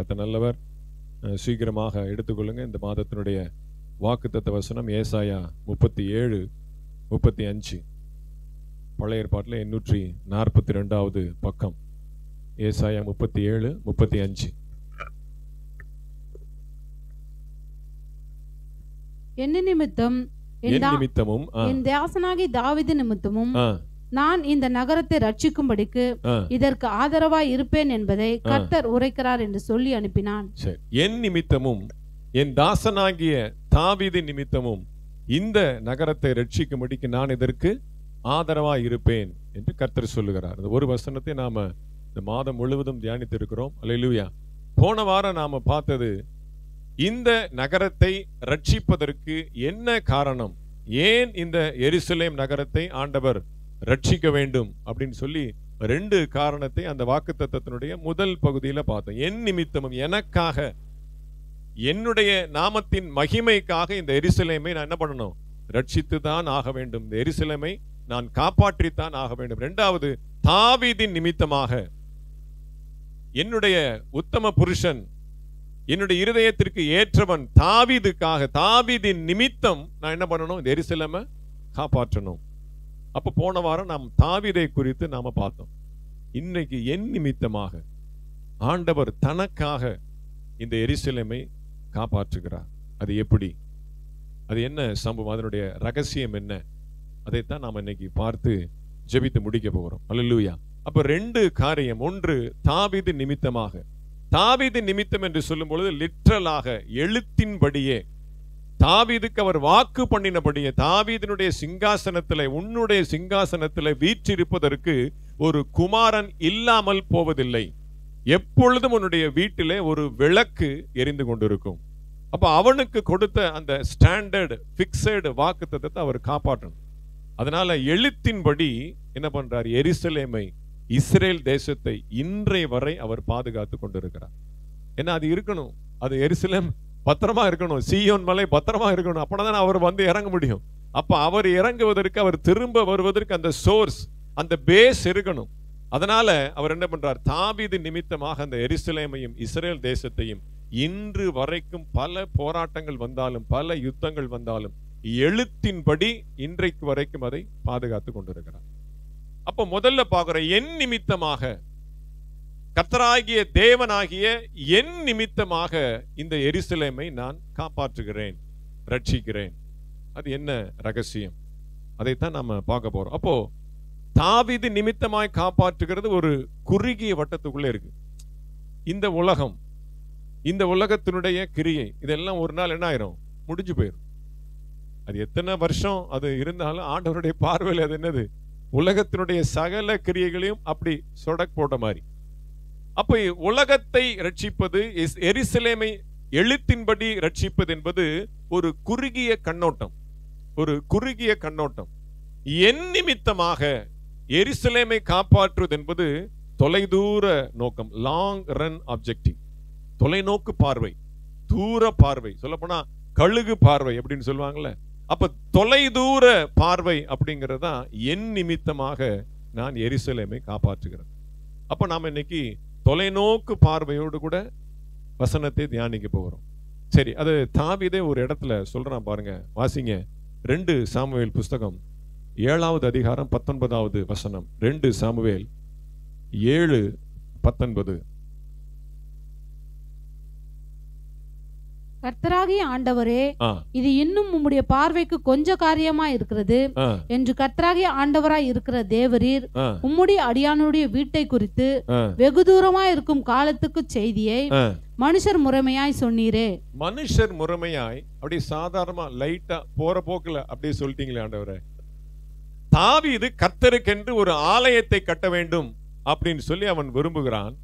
கர்த்தர் நல்லவர். சீக்கிரமாக எடுத்துக்கொள்ளுங்க. இந்த மாதத்தினுடைய வாக்குத்தத்த வசனம் ஏசாயா 37:35. பழைய ஏற்பாட்டில் 842வது பக்கம். ஏசாயா 37:35. என் நிமித்தமும் என் தாசனாகி தாவீது நிமித்தமும் நான் இந்த நகரத்தை ரட்சிக்கும்படிக்கு இதற்கு ஆதரவாய் இருப்பேன் என்பதை கர்த்தர் உரைக்கிறார் என்று சொல்லி அனுப்பினான். என் நிமித்தமும் என் தாசனாகிய தாவீது நிமித்தமும் இந்த நகரத்தை ரட்சிக்கும்படிக்கு நான் இதற்கு ஆதரவாய் இருப்பேன் என்று கர்த்தர் சொல்லுகிறார். இந்த ஒரு வசனத்தை நாம இந்த மாதம் முழுவதும் தியானித்து இருக்கிறோம். அல்லேலூயா. போன வாரம் நாம பார்த்தது, இந்த நகரத்தை ரட்சிப்பதற்கு என்ன காரணம், ஏன் இந்த எருசலேம் நகரத்தை ஆண்டவர் ரட்சிக்க வேண்டும் அப்படின்னு சொல்லி 2 காரணத்தை அந்த வாக்குத்தத்தத்தினுடைய முதல் பகுதியில பார்த்தோம். என் நிமித்தமும், எனக்காக, என்னுடைய நாமத்தின் மகிமைக்காக இந்த எருசலேமை நான் என்ன பண்ணணும், ரட்சித்து தான் ஆக வேண்டும். இந்த எருசலேமை நான் காப்பாற்றித்தான் ஆக வேண்டும். 2வது, தாவீதின் நிமித்தமாக, என்னுடைய உத்தம புருஷன், என்னுடைய இருதயத்திற்கு ஏற்றவன் தாவீதுக்காக, தாவீதின் நிமித்தம் நான் என்ன பண்ணணும், இந்த எருசலேமை காப்பாற்றணும். அப்ப போன வாரம் நாம் தாவீதை குறித்து நாம பார்த்தோம். இன்னைக்கு என் நிமித்தமாக ஆண்டவர் தனக்காக இந்த எருசலேமை காப்பாற்றுகிறார். அது எப்படி, அது என்ன சம்பவம், அதனுடைய ரகசியம் என்ன, அதைத்தான் நாம் இன்னைக்கு பார்த்து ஜெபித்து முடிக்க போகிறோம். அல்லேலூயா. அப்ப 2 காரியம். ஒன்று, தாவீது நிமித்தமாக. தாவீது நிமித்தம் என்று சொல்லும் பொழுது லிட்ரலாக, எழுத்தின்படியே, தாவீதுக்கு அவர் வாக்கு பண்ணினபடியே, தாவீதினுடைய சிங்காசனத்திலே, உன்னுடைய சிங்காசனத்திலே வீற்றிருப்பதற்கு ஒரு குமாரன் இல்லாமல் போவதில்லை. எப்பொழுதும் உன்னுடைய வீட்டிலே ஒரு விளக்கு எரிந்து கொண்டிருக்கும். அப்ப அவனுக்கு கொடுத்த அந்த ஸ்டாண்டர்ட் பிக்ஸட் வாக்குத்தத்தத்தை அவர் காப்பாற்றணும். அதனால எழுத்தின்படி என்ன பண்றார், எருசலேமை, இஸ்ரேல் தேசத்தை இன்றைய வரை அவர் பாதுகாத்து கொண்டிருக்கிறார். ஏன்னா அது இருக்கணும், அது எருசலேம் பத்திரமா இருக்கணும், சீயோன் மலை பத்திரமா இருக்கணும். அப்பதான் அவர் வந்து இறங்க முடியும். அப்ப அவர் இறங்குவதற்கு, அவர் திரும்ப வருவதற்கு அந்த சோர்ஸ், அந்த பேஸ் இருக்கணும். அதனால அவர் என்ன பண்றார், தாவீது நிமித்தமாக அந்த எருசலேமையும் இஸ்ரேல் தேசத்தையும் இன்று வரைக்கும் பல போராட்டங்கள் வந்தாலும், பல யுத்தங்கள் வந்தாலும், எழுத்தின்படி இன்றைக்கு வரைக்கும் அதை பாதுகாத்து கொண்டிருக்கிறார். அப்ப முதல்ல பார்க்கிற, என் நிமித்தமாக, கர்த்தராகிய தேவனாகிய என் நிமித்தமாக இந்த எருசலேமை நான் காப்பாற்றுகிறேன், ரட்சிக்கிறேன். அது என்ன ரகசியம், அதைத்தான் நாம பார்க்க போறோம். அப்போ தாவீது நிமித்தமாய் காப்பாற்றுகிறது ஒரு குறுகிய வட்டத்துக்குள்ள இருக்கு. இந்த உலகம், இந்த உலகத்தினுடைய கிரியை, இதெல்லாம் ஒரு நாள் என்ன ஆயிரும், முடிஞ்சு போயிடும். அது எத்தனை வருஷம் அது இருந்தாலும் ஆண்டவருடைய பார்வையில் அது என்னது, உலகத்தினுடைய சகல கிரியைகளையும் அப்படி சொடக் போட்ட மாதிரி. அப்ப உலகத்தை ரட்சிப்பது, எருசலேமை எழுத்தின்படி ரட்சிப்பது என்பது ஒரு குறுகிய கண்ணோட்டம், ஒரு குறுகிய கண்ணோட்டம். என் நிமித்தமாக எருசலேமை காப்பாற்றுவது என்பது தொலைதூர நோக்கம், லாங் ரன் ஆப்ஜெக்டிவ், தொலைநோக்கு பார்வை, தூர பார்வை, சொல்ல போனா கழுகு பார்வை அப்படின்னு சொல்லுவாங்கல்ல. அப்ப தொலைதூர பார்வை அப்படிங்கறதா என் நிமித்தமாக நான் எருசலேமை காப்பாற்றுகிறேன். அப்ப நாம இன்னைக்கு தொலைநோக்கு பார்வையோடு கூட வசனத்தை தியானிக்க போகிறோம். சரி, அது தாவீதே ஒரு இடத்துல சொல்றான் பாருங்க, வாசிங்க. 2 சாமுவேல் புஸ்தகம் 7வது அதிகாரம் 19வது வசனம். 2 சாமுவேல் 7:19. கர்த்தராகிய ஆண்டவரே, இது இன்னும் உம்முடைய பார்வைக்கு கொஞ்ச காரியமா இருக்கிறது என்று கர்த்தராகிய ஆண்டவராய் இருக்கிற தேவரீர் உம்முடைய அடியானுடைய வீட்டை குறித்து வெகு தூரமா இருக்கும் காலத்துக்கு செய்தியை மனுஷர் முறைமையாய் சொன்னீரே. மனுஷர் முறைமையாய் அப்படி சாதாரணமா லைட்டா போற போக்குல அப்படியே சொல்லிட்டீங்களே ஆண்டவரே. தாவீது கர்த்தருக்கென்று ஒரு ஆலயத்தை கட்ட வேண்டும் அப்படின்னு சொல்லி அவன் விரும்புகிறான்.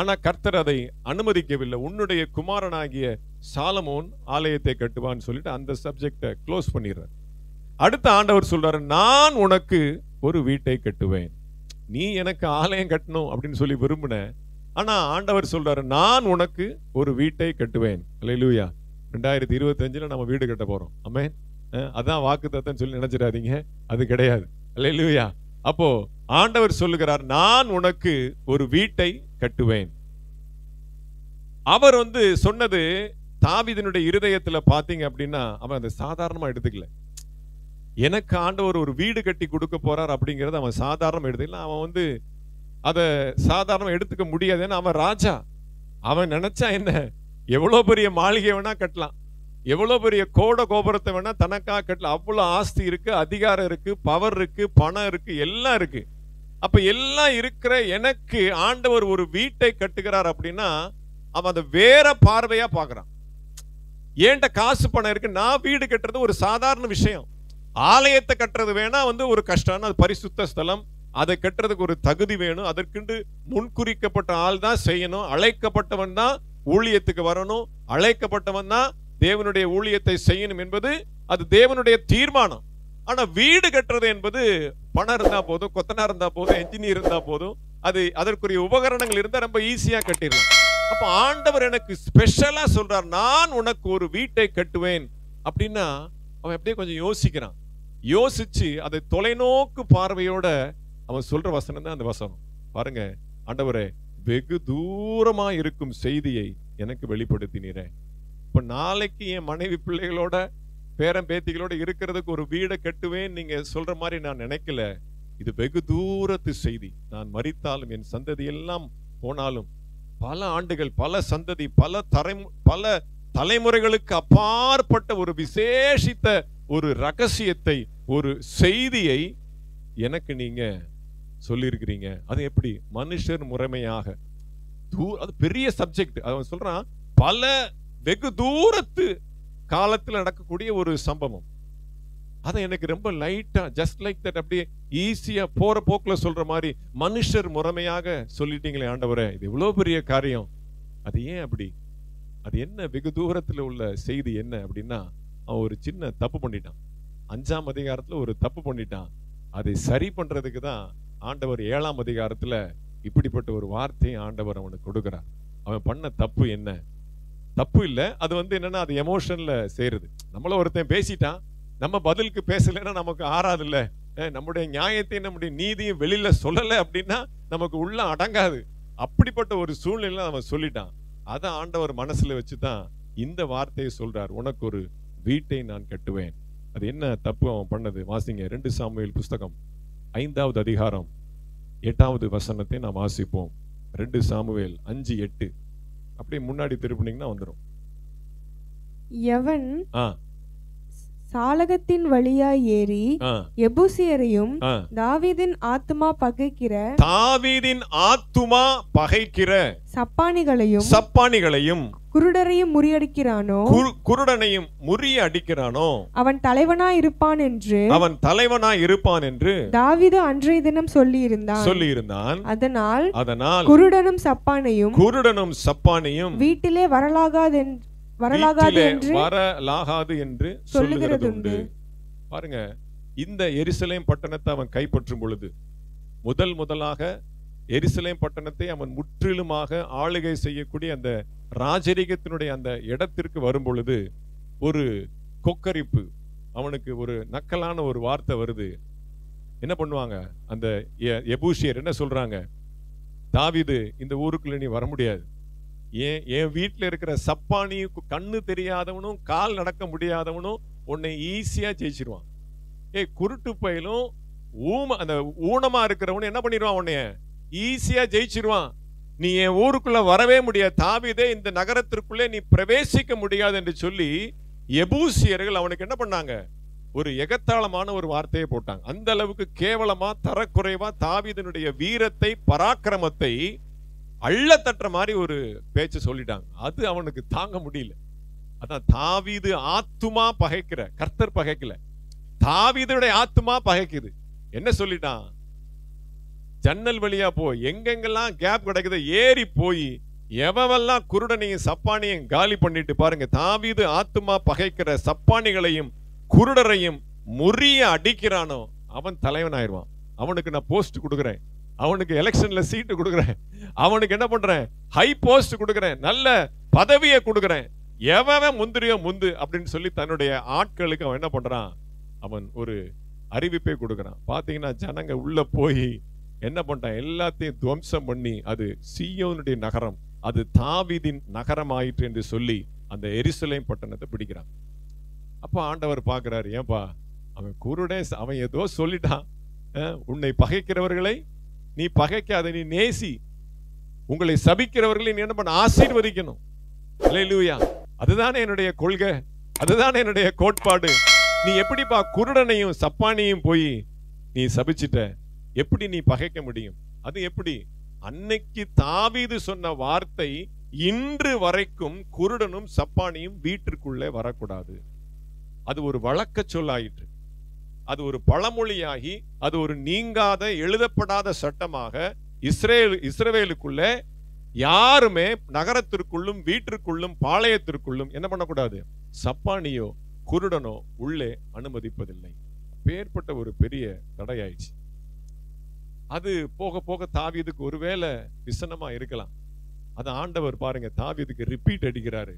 ஆனா கர்த்தர் அதை அனுமதிக்கவில்லை. உன்னுடைய குமாரனாகிய சாலமோன் ஆலயத்தை கட்டுவான்னு சொல்லிட்டு அந்த சப்ஜெக்டை க்ளோஸ் பண்ணிடுறார். அடுத்த ஆண்டவர் சொல்றாரு, நான் உனக்கு ஒரு வீட்டை கட்டுவேன். நீ எனக்கு ஆலயம் கட்டணும் அப்படின்னு சொல்லி விரும்பின, ஆனா ஆண்டவர் சொல்றாரு, நான் உனக்கு ஒரு வீட்டை கட்டுவேன். அல்லேலூயா. 2025 நம்ம வீடு கட்ட போறோம். ஆமென். அதான் வாக்குத்தத்தம் சொல்லி நினைச்சிடாதீங்க, அது கிடையாது. அல்லேலூயா. அப்போ ஆண்டவர் சொல்லுகிறார், நான் உனக்கு ஒரு வீட்டை கட்டுவேன். அவர் சொன்னது தாவீதினுடைய இருதயத்துல பாத்தீங்க அப்படின்னா, அவன் அதை சாதாரணமா எடுத்துக்கல. எனக்கு ஆண்டவர் ஒரு வீடு கட்டி கொடுக்க போறார் அப்படிங்கறத அவன் சாதாரணமா எடுத்துக்கல. அவன் அதை சாதாரணமா எடுத்துக்க முடியாது. ஏன்னா அவன் ராஜா. அவன் நினைச்சா என்ன, எவ்வளவு பெரிய மாளிகை வேணா கட்டலாம், எவ்வளவு பெரிய கோட கோபுரத்தை வேணா தனக்காக கட்டலாம். அவ்வளவு ஆஸ்தி இருக்கு, அதிகாரம் இருக்கு, பவர் இருக்கு, பணம் இருக்கு, எல்லாம் இருக்கு. அப்ப எல்லாம் இருக்கிற எனக்கு ஆண்டவர் ஒரு வீட்டை கட்டுகிறார் அப்படின்னா அவன் அதை வேற பார்வையா பாக்குறான். ஏன்ட்ட காசு பணம் இருக்கு, நான் வீடு கட்டுறது ஒரு சாதாரண விஷயம். ஆலயத்தை கட்டுறது வேணா ஒரு கஷ்டம், அது பரிசுத்த ஸ்தலம், அதை கட்டுறதுக்கு ஒரு தகுதி வேணும், அதற்குண்டு முன்குறிக்கப்பட்ட ஆள் தான் செய்யணும், அழைக்கப்பட்டவன் தான் ஊழியத்துக்கு வரணும், அழைக்கப்பட்டவன் தான் தேவனுடைய ஊழியத்தை செய்யணும் என்பது அது தேவனுடைய தீர்மானம். ஆனா வீடு கட்டுறது என்பது பணம் இருந்தா போதும், கொத்தனார் இருந்தா போதும், என்ஜினியர் இருந்தா போதும், அது அதற்குரிய உபகரணங்கள் இருந்தா ரொம்ப ஈஸியா கட்டிடலாம். அப்ப ஆண்டவர் எனக்கு ஸ்பெஷலா சொல்றார், நான் உனக்கு ஒரு வீட்டை கட்டுவேன் அப்படின்னா அவன் அப்படியே கொஞ்சம் யோசிக்கிறான். யோசிச்சு அதை தொலைநோக்கு பார்வையோட அவன் சொல்ற வசனம் தான் அந்த வசனம். பாருங்க, ஆண்டவரே வெகு தூரமா இருக்கும் செய்தியை எனக்கு வெளிப்படுத்தினீரே. இப்ப நாளைக்கு என் மனைவி பிள்ளைகளோட பேரன் பேத்திகளோட இருக்கிறதுக்கு ஒரு வீடை கட்டுவேன் நீங்க சொல்ற மாதிரி நான் நினைக்கல. இது வெகு தூரத்து செய்தி. நான் மரித்தாலும் என் சந்ததி எல்லாம் போனாலும் பல ஆண்டுகள், பல சந்ததி, பல தலைமுறைகளுக்கு அப்பாற்பட்ட ஒரு விசேஷித்த ஒரு ரகசியத்தை, ஒரு செய்தியை எனக்கு நீங்க சொல்லியிருக்கிறீங்க. அது எப்படி? மனுஷர் முறைமையாக. அது பெரிய சப்ஜெக்ட். அவன் சொல்றான், பல வெகு தூரத்து காலத்தில் நடக்கக்கூடிய ஒரு சம்பவம். அதை எனக்கு ரொம்ப லைட்டா, ஜஸ்ட் லைக் தட், அப்படியே ஈஸியா போற போக்குல சொல்ற மாதிரி மனுஷர் முறைமையாக சொல்லிட்டீங்களே ஆண்டவரே, இது இவ்வளவு பெரிய காரியம். அது ஏன் அப்படி? அது என்ன வெகு தூரத்துல உள்ள செய்தி என்ன அப்படின்னா, அவன் ஒரு சின்ன தப்பு பண்ணிட்டான். 5ஆம் அதிகாரத்துல ஒரு தப்பு பண்ணிட்டான். அதை சரி பண்றதுக்கு தான் ஆண்டவர் 7ஆம் அதிகாரத்துல இப்படிப்பட்ட ஒரு வார்த்தையை ஆண்டவர் அவனுக்கு கொடுக்கிறார். அவன் பண்ண தப்பு என்ன? தப்பு இல்ல, அது என்னன்னா அது எமோஷன்ல சேருது. நம்மள ஒருத்தன் பேசிட்டான், நம்ம பதிலுக்கு பேசலைன்னா நமக்கு ஆறாது இல்ல. நம்முடைய நியாயத்தையும் நம்முடைய நீதியும் வெளியில சொல்லல அப்படின்னா நமக்கு உள்ள அடங்காது. அப்படிப்பட்ட ஒரு சூழ்நிலை அவன் சொல்லிட்டான். அதை ஆண்டவர் மனசுல வச்சுதான் இந்த வார்த்தையை சொல்றார், உனக்கு ஒரு வீட்டை நான் கட்டுவேன். அது என்ன தப்பு அவன் பண்ணது? வாசிங்க 2 சாமுவேல் புஸ்தகம் 5வது அதிகாரம் 8வது வசனத்தை நாம் வாசிப்போம். 2 சாமுவேல் 5:8. அப்படியே முன்னாடி திருப்பினீங்கன்னா வந்துடும். எவன் சாலகத்தின் வழியாய் ஏறி எபூசியரையும் தாவீதின் ஆத்துமா பகைக்கிற சப்பானிகளையும் குருடரையும் முறியடிக்கிறானோ அவன் தலைவனாய் இருப்பான் என்று தாவீது அன்றைய தினம் சொல்லியிருந்தான். அதனால் குருடனும் சப்பானையும் வீட்டிலே வரலாகாது என்று சொல்லுகிறது உண்டு. பாருங்க, இந்த எருசலேம் பட்டணத்தை அவன் கைப்பற்றும் பொழுது முதலாக எருசலேம் பட்டணத்தை அவன் முற்றிலுமாக ஆளுகை செய்யக்கூடிய அந்த ராஜரிகத்தினுடைய அந்த இடத்திற்கு வரும் பொழுது ஒரு கொக்கரிப்பு, அவனுக்கு ஒரு நக்கலான ஒரு வார்த்தை வருது. என்ன பண்ணுவாங்க? அந்த எபூசியர் என்ன சொல்றாங்க? தாவீது, இந்த ஊருக்குள்ள நீ வர முடியாது. என் வீட்டில் இருக்கிற சப்பானி, கண்ணு தெரியாதவனும் கால் நடக்க முடியாதவனும் உன்னை ஈஸியா ஜெயிச்சிருவான். குருட்டு பயிலும் அந்த ஊனமா இருக்கிறவனு என்ன பண்ணிடுவான்? உன்னைய ஈஸியா ஜெயிச்சிருவான். நீ என் ஊருக்குள்ள வரவே முடியாது, தாவீதே இந்த நகரத்திற்குள்ளே நீ பிரவேசிக்க முடியாது என்று சொல்லி எபூசியர்கள் அவனுக்கு என்ன பண்ணாங்க? ஒரு எகத்தாளமான ஒரு வார்த்தையை போட்டாங்க. அந்த அளவுக்கு கேவலமா, தரக்குறைவா தாவீதினுடைய வீரத்தை, பராக்கிரமத்தை அள்ள தட்டுற மாதிரி ஒரு பேச்சு சொல்லிட்டாங்க. அது அவனுக்கு தாங்க முடியல. அதான் தாவீது ஆத்துமா பகைக்கிற, கர்த்தர் பகைக்கல, தாவீதுடைய ஆத்துமா பகைக்குது. என்ன சொல்லிட்டான்? ஜன்னல் வழியா போய் எங்கெங்கெல்லாம் கேப் கிடைக்குது ஏறி போய் எவெல்லாம் குருடனையும் சப்பானியும் காலி பண்ணிட்டு, பாருங்க, தாவீது ஆத்துமா பகைக்கிற சப்பானிகளையும் குருடரையும் முறிய அடிக்கிறானோ அவன் தலைவனாயிருவான். அவனுக்கு நான் போஸ்ட் கொடுக்குறேன், அவனுக்கு எலெக்ஷன்ல சீட்டு கொடுக்குறேன், அவனுக்கு என்ன பண்றேன்? ஹை போஸ்ட் கொடுக்குறேன், நல்ல பதவியை கொடுக்குறேன், எவன் முந்திரியோ முந்து அப்படின்னு சொல்லி தன்னுடைய ஆட்களுக்கு அவன் என்ன பண்றான்? அவன் ஒரு அறிவிப்பை கொடுக்குறான். பாத்தீங்கன்னா ஜனங்க உள்ள போய் என்ன பண்றான்? எல்லாத்தையும் துவம்சம் பண்ணி, அது சீயோனுடைய நகரம், அது தாவீதின் நகரமாயிற்று என்று சொல்லி அந்த எருசலேம் பட்டணத்தை பிடிக்கிறான். அப்ப ஆண்டவர் பார்க்கிறாரு, ஏன்பா அவன் குருடே, அவன் ஏதோ சொல்லிட்டான், உன்னை பகைக்கிறவர்களை நீ பகைக்காத, நீ நேசி, உங்களை சபிக்கிறவர்களை நீ என்ன பண்ண, ஆசீர்வதிக்கணும். அல்லேலூயா. அதுதானே என்னுடைய கொள்கை, அதுதானே என்னுடைய கோட்பாடு. நீ எப்படிப்பா குருடனையும் சப்பானியும் போய் நீ சபிச்சிட்ட, எப்படி நீ பகைக்க முடியும்? அது எப்படி? அன்னைக்கு தாவீது சொன்ன வார்த்தை இன்று வரைக்கும் குருடனும் சப்பானியும் வீட்டிற்குள்ளே வரக்கூடாது. அது ஒரு வழக்க சொல்லாயிற்று, அது ஒரு பழமொழியாகி, அது ஒரு நீங்காத எழுதப்படாத சட்டமாக இஸ்ரவேலுக்குள்ள யாருமே நகரத்திற்குள்ளும் வீட்டிற்குள்ளும் பாளையத்திற்குள்ளும் என்ன பண்ணக்கூடாது, சப்பானியோ குருடனோ உள்ளே அனுமதிப்பதில்லை. பேர்பட்ட ஒரு பெரிய தடையாயிடுச்சு. அது போக போக தாவீதுக்கு ஒருவேளை விசனமா இருக்கலாம். அது ஆண்டவர் பாருங்க தாவீதுக்கு ரிப்பீட் அடிக்கிறாரு,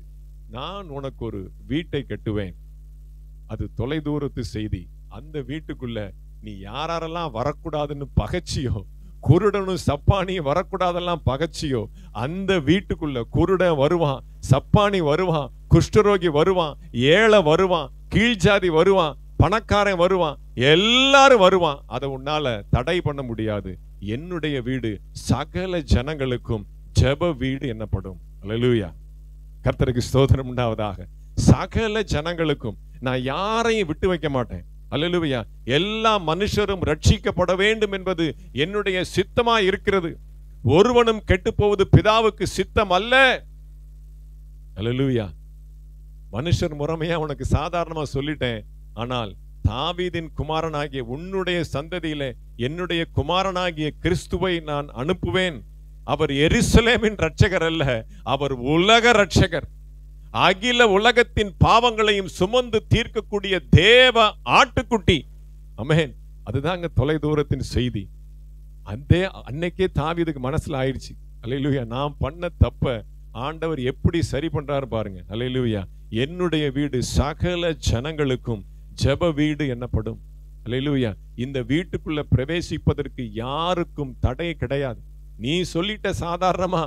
நான் உனக்கு ஒரு வீட்டை கட்டுவேன், அது தொலைதூரத்து செய்தி. அந்த வீட்டுக்குள்ள நீ யாரெல்லாம் வரக்கூடாதுன்னு பகச்சியோ, குருடனும் சப்பானியும் வரக்கூடாதெல்லாம் பகச்சியோ, அந்த வீட்டுக்குள்ள குருடன் வருவான், சப்பானி வருவான், குஷ்டரோகி வருவான், ஏழை வருவான், கீழ்ஜாதி வருவான், பணக்காரன் வருவான், எல்லாரும் வருவான். அதை உன்னால தடை பண்ண முடியாது. என்னுடைய வீடு சகல ஜனங்களுக்கும் ஜெப வீடு என்னப்படும். அல்லேலூயா. கர்த்தருக்கு ஸ்தோத்திரம் உண்டாவதாக. சகல ஜனங்களுக்கும் நான் யாரையும் விட்டு வைக்க மாட்டேன். அல்லேலூயா. எல்லா மனுஷரும் ரட்சிக்கப்பட வேண்டும் என்பது என்னுடைய சித்தமா இருக்கிறது. ஒருவனும் கெட்டு போவது பிதாவுக்கு சித்தம் அல்ல. அல்லேலூயா. மனுஷர் முறைமையா உனக்கு சாதாரணமா சொல்லிட்டேன். ஆனால் தாவீதின் குமாரனாகிய உன்னுடைய சந்ததியிலே என்னுடைய குமாரனாகிய கிறிஸ்துவை நான் அனுப்புவேன். அவர் எருசலேமின் ரட்சகர் அல்ல, அவர் உலக ரட்சகர். அகில உலகத்தின் பாவங்களையும் சுமந்து தீர்க்கக்கூடிய தேவ ஆட்டுக்குட்டி. ஆமென். அதுதாங்க தொலைதூரத்தின் செய்தி. அன்னைக்கே தாவீதுக்கு மனசுல ஆயிடுச்சு. அல்லேலூயா. நான் பண்ண தப்ப ஆண்டவர் எப்படி சரி பண்றாரு பாருங்க. அல்லேலூயா. என்னுடைய வீடு சகல ஜனங்களுக்கும் ஜெப வீடு என்னப்படும். அல்லேலூயா. இந்த வீட்டுக்குள்ள பிரவேசிப்பதற்கு யாருக்கும் தடை கிடையாது. நீ சொல்லிட்ட சாதாரணமா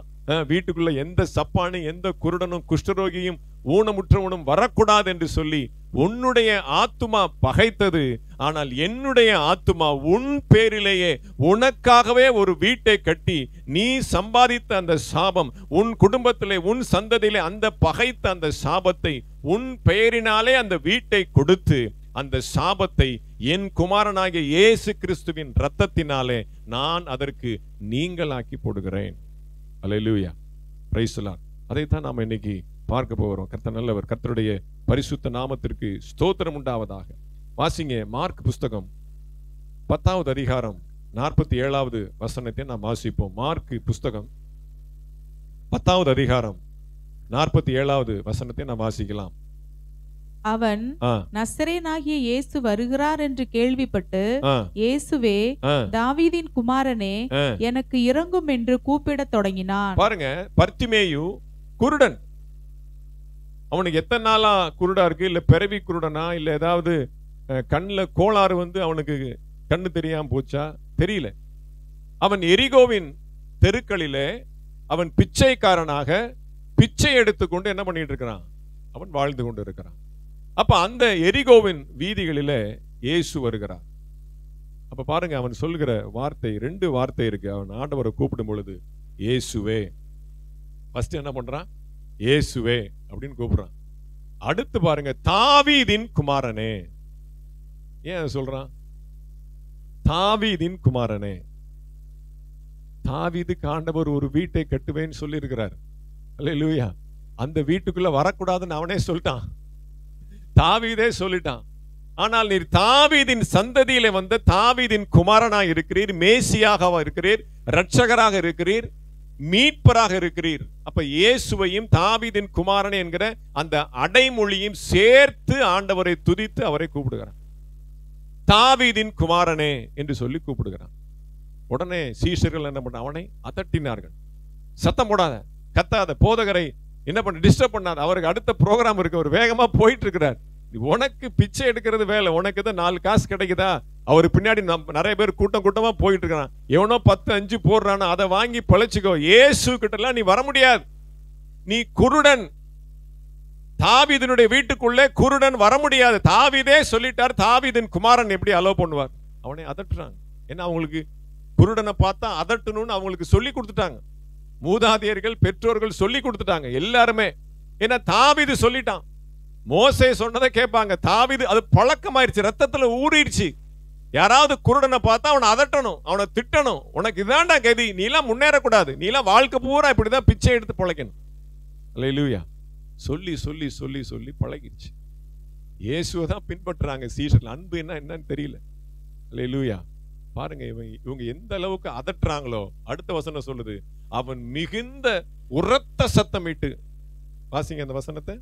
வீட்டுக்குள்ள எந்த சப்பானி, எந்த குருடனும் குஷ்டரோகியும் ஊனமுற்றவனும் வரக்கூடாது என்று சொல்லி உன்னுடைய ஆத்துமா பகைத்தது. ஆனால் என்னுடைய ஆத்துமா உன் பேரிலேயே உனக்காகவே ஒரு வீட்டை கட்டி, நீ சம்பாதித்த அந்த சாபம் உன் குடும்பத்திலே உன் சந்ததியிலே அந்த பகைத்த அந்த சாபத்தை உன் பெயரினாலே அந்த வீட்டை கொடுத்து, அந்த சாபத்தை என் குமாரனாகிய இயேசு கிறிஸ்துவின் இரத்தத்தினாலே நான் அதற்கு நீங்களாக்கி போடுகிறேன். அல்லேலூயா. Praise the Lord. அதைத்தான் நாம் இன்னைக்கு பார்க்க போகிறோம். கர்த்தர் நல்லவர். கர்த்தருடைய பரிசுத்த நாமத்திற்கு ஸ்தோத்திரம் உண்டாவதாக. வாசிங்க மார்க் புஸ்தகம் 10வது அதிகாரம் 47வது வசனத்தை நாம் வாசிப்போம். மார்க் புஸ்தகம் 10வது அதிகாரம் 47வது வசனத்தை நாம் வாசிக்கலாம். அவன் நசரேனாகிய இயேசு வருகிறார் என்று கேள்விப்பட்டு, இயேசுவே தாவீதின் குமாரனே எனக்கு இரங்கும் என்று கூப்பிடத் தொடங்கினான். பாருங்க, பர்த்திமேயு குருடன். அவனுக்கு எத்தனை நாளா குருடா இருக்கு? இல்ல பிறவி குருடனா, இல்ல ஏதாவது கண்ணுல கோளாறு வந்து அவனுக்கு கண்ணு தெரியாம போச்சா தெரியல. அவன் எரிகோவின் தெருக்களிலே அவன் பிச்சைக்காரனாக பிச்சை எடுத்துக்கொண்டு என்ன பண்ணிட்டு இருக்கிறான்? அவன் வாழ்ந்து கொண்டு இருக்கிறான். அப்ப அந்த எரிகோவின் வீதிகளில இயேசு வருகிறார். அப்ப பாருங்க, அவன் சொல்லுகிற வார்த்தை 2 வார்த்தை இருக்கு. அவன் ஆண்டவரை கூப்பிடும் பொழுது இயேசுவே, ஃபர்ஸ்ட் என்ன பண்றான்? இயேசுவே அப்படின்னு கூப்பிடுறான். அடுத்து பாருங்க, தாவீதின் குமாரனே. ஏன் சொல்றான்? தாவீதின் குமாரனே. தாவீதுக்கு ஆண்டவர் ஒரு வீட்டை கட்டுவேன்னு சொல்லி இருக்கிறார். அல்லேலூயா. அந்த வீட்டுக்குள்ள வரக்கூடாதுன்னு அவனே சொல்லிட்டான், தாவீதே சொல்லிட்டான். ஆனால் நீர் தாவீதின் சந்ததியிலே வந்த தாவீதின் குமாரனாக இருக்கிறீர், மேசியாக இருக்கிறீர், இரட்சகராக இருக்கிறீர், மீட்பராக இருக்கிறீர். அப்ப இயேசுவையும் தாவீதின் குமாரனே என்கிற அந்த அடைமொழியும் சேர்த்து ஆண்டவரை துதித்து அவரை கூப்பிடுகிறான். தாவீதின் குமாரனே என்று சொல்லி கூப்பிடுகிறான். உடனே சீஷர்கள் என்ன பண்ண, அவனை அதட்டினார்கள். சத்தம் போடாத, கத்தாத, போதகரை என்ன பண்ண டிஸ்டர்ப் பண்ணாத, அவருக்கு அடுத்த ப்ரோக்ராம் இருக்கு, அவர் வேகமா போயிட்டு இருக்கிறார். உனக்கு பிச்சை எடுக்கிறது வேலை, உனக்கு தான் 4 காசு கிடைக்குதா, அவரு பின்னாடி நிறைய பேர் கூட்டம் கூட்டமா போயிட்டு இருக்கான். எவனோ 10 5 போடுறானா அதை வாங்கி பழச்சிக்கோ. இயேசு கிட்ட எல்லாம் நீ வர முடியாது. நீ குருடன். தாவீதினுடைய வீட்டுக்குள்ளே குருடன் வர முடியாது. தாவீதே சொல்லிட்டார். தாவீதின் குமாரன் எப்படி அலோ பண்ணுவார்? அவனை அதட்டுறாங்க. ஏன்னா அவங்களுக்கு குருடனை பார்த்தா அதட்டணும்னு அவங்களுக்கு சொல்லி கொடுத்துட்டாங்க. மூதாதையர்கள், பெற்றோர்கள் சொல்லி கொடுத்துட்டாங்க எல்லாருமே. ஏன்னா தாவீது சொல்லிட்டான். மோசே சொன்னதை கேட்பாங்க. தாவீது அது பழக்கமாயிருச்சு, ரத்தத்துல ஊறிடுச்சு. யாராவது குருடனை பார்த்தா அவனை அதட்டணும், அவனை திட்டணும். உனக்கு இதாண்டா கதி, நீ எல்லாம் முன்னேறக்கூடாது, நீ எல்லாம் வாழ்க்கை பூரா இப்படிதான் பிச்சை எடுத்து பழக்கணும். அல்லேலூயா. சொல்லி சொல்லி சொல்லி சொல்லி பழகிடுச்சு. இயேசுவை தான் பின்பற்றுறாங்க சீஷர்கள். அன்பு என்னன்னு தெரியல. அல்லேலூயா. பாருங்க, இவங்க எந்த அளவுக்கு அதட்டுறாங்களோ. அடுத்த வசனம் சொல்லுது, அவன் மிகுந்த உரத்த சத்தமிட்டு. வாசிங்க அந்த வசனத்தை.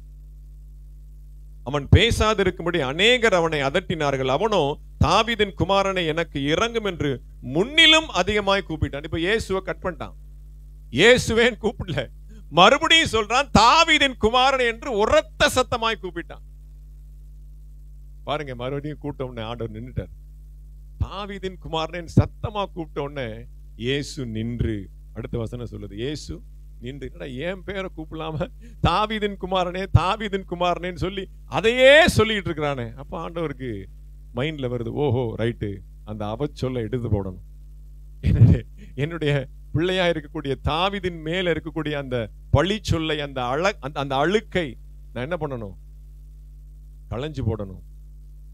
அவன் பேசாதிருக்கும்படி அநேகர் அவனை அதட்டினார்கள். அவனோ தாவீதின் குமாரனை எனக்கு இறங்கும் என்று முன்னிலும் அதிகமாய் கூப்பிட்டான். இப்ப இயேசுவை கட் பண்ணிட்டான். இயேசுவேன் கூப்பிடல, மறுபடியும் சொல்றான் தாவீதின் குமாரன் என்று உரத்த சத்தமாய் கூப்பிட்டான். பாருங்க, மறுபடியும் கூட்ட உடனே ஆண்டவர் நின்றுட்டார். தாவீதின் குமாரன் சத்தமா கூப்பிட்ட உடனே இயேசு நின்று. அடுத்த வசனம் சொல்லுது, இயேசு நின்று. என் பேரை கூப்பிடலாம தாவீதின் குமாரனே தாவீதின் குமாரனேன்னு சொல்லி அதையே சொல்லிட்டு இருக்கிறானே. அப்ப ஆண்டவருக்கு மைண்ட்ல வருது, ஓஹோ ரைட்டு, அந்த அவச்சொல்லை எடுத்து போடணும். என்னுடைய பிள்ளையா இருக்கக்கூடிய தாவீதின் மேல இருக்கக்கூடிய அந்த பழி சொல்லை, அந்த அழுக்கை நான் என்ன பண்ணணும்? களைஞ்சு போடணும்.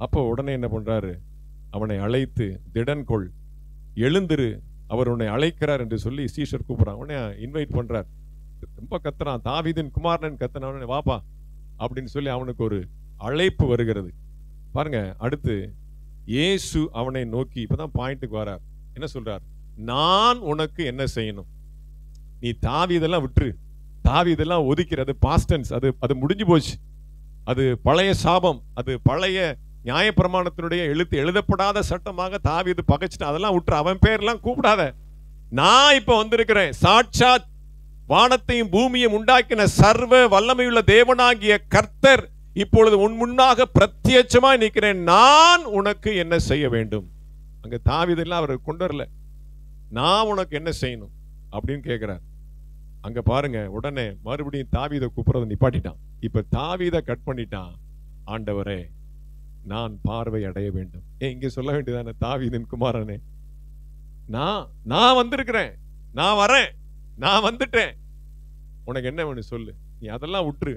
அப்போ உடனே என்ன பண்றாரு? அவனை அழைத்து, திடன் கொள், எழுந்திரு, அவர் உன்னை அழைக்கிறார் என்று சொல்லி சீஷர் கூப்பிடுறான். உடனே இன்வைட் பண்றார். ரொம்ப கத்துறான், தாவீதின் குமாரன் கத்துன, வாப்பா அப்படின்னு சொல்லி அவனுக்கு ஒரு அழைப்பு வருகிறது. பாருங்க, அடுத்து இயேசு அவனை நோக்கி, இப்பதான் பாயிண்ட்டுக்கு வரார். என்ன சொல்றார்? நான் உனக்கு என்ன செய்யணும்? நீ தாவீதெல்லாம் விட்டுரு, தாவீதெல்லாம் ஒதுக்கிறது பாஸ்டன்ஸ், அது முடிஞ்சு போச்சு. அது பழைய சாபம், அது பழைய நியாயப்பிரமாணத்தினுடைய எழுதப்படாத சட்டமாக தாவீது பகைச்சிட்டு அதெல்லாம் விட்டுரு. அவன் பேர்லாம் கூப்பிடாத. நான் இப்ப வந்திருக்கிறேன். சாட்சாத் வானத்தையும் பூமியையும் உண்டாக்கின சர்வ வல்லமையுள்ள தேவனாகிய கர்த்தர் இப்பொழுது உன் முன்னாக பிரத்யட்சமாய் நிற்கிறேன். நான் உனக்கு என்ன செய்ய வேண்டும்? அங்க தாவீதெல்லாம் அவர் கொண்டு வரல. நான் உனக்கு என்ன செய்யணும் அப்படின்னு கேட்கிறார். அங்க பாருங்க, உடனே மறுபடியும் தாவீதை கூப்பிடுறத நிப்பாட்டிட்டான். இப்ப தாவீதை கட் பண்ணிட்டான். ஆண்டவரே, நான் பார்வை அடைய வேண்டும். இங்க சொல்ல வேண்டியதானே, தாவீதின் குமாரனே, நான் வந்திருக்கிறேன், நான் வரேன், நான் வந்துட்டேன், உனக்கு என்ன வேணும் சொல்லு. நீ அதெல்லாம் விட்டுரு,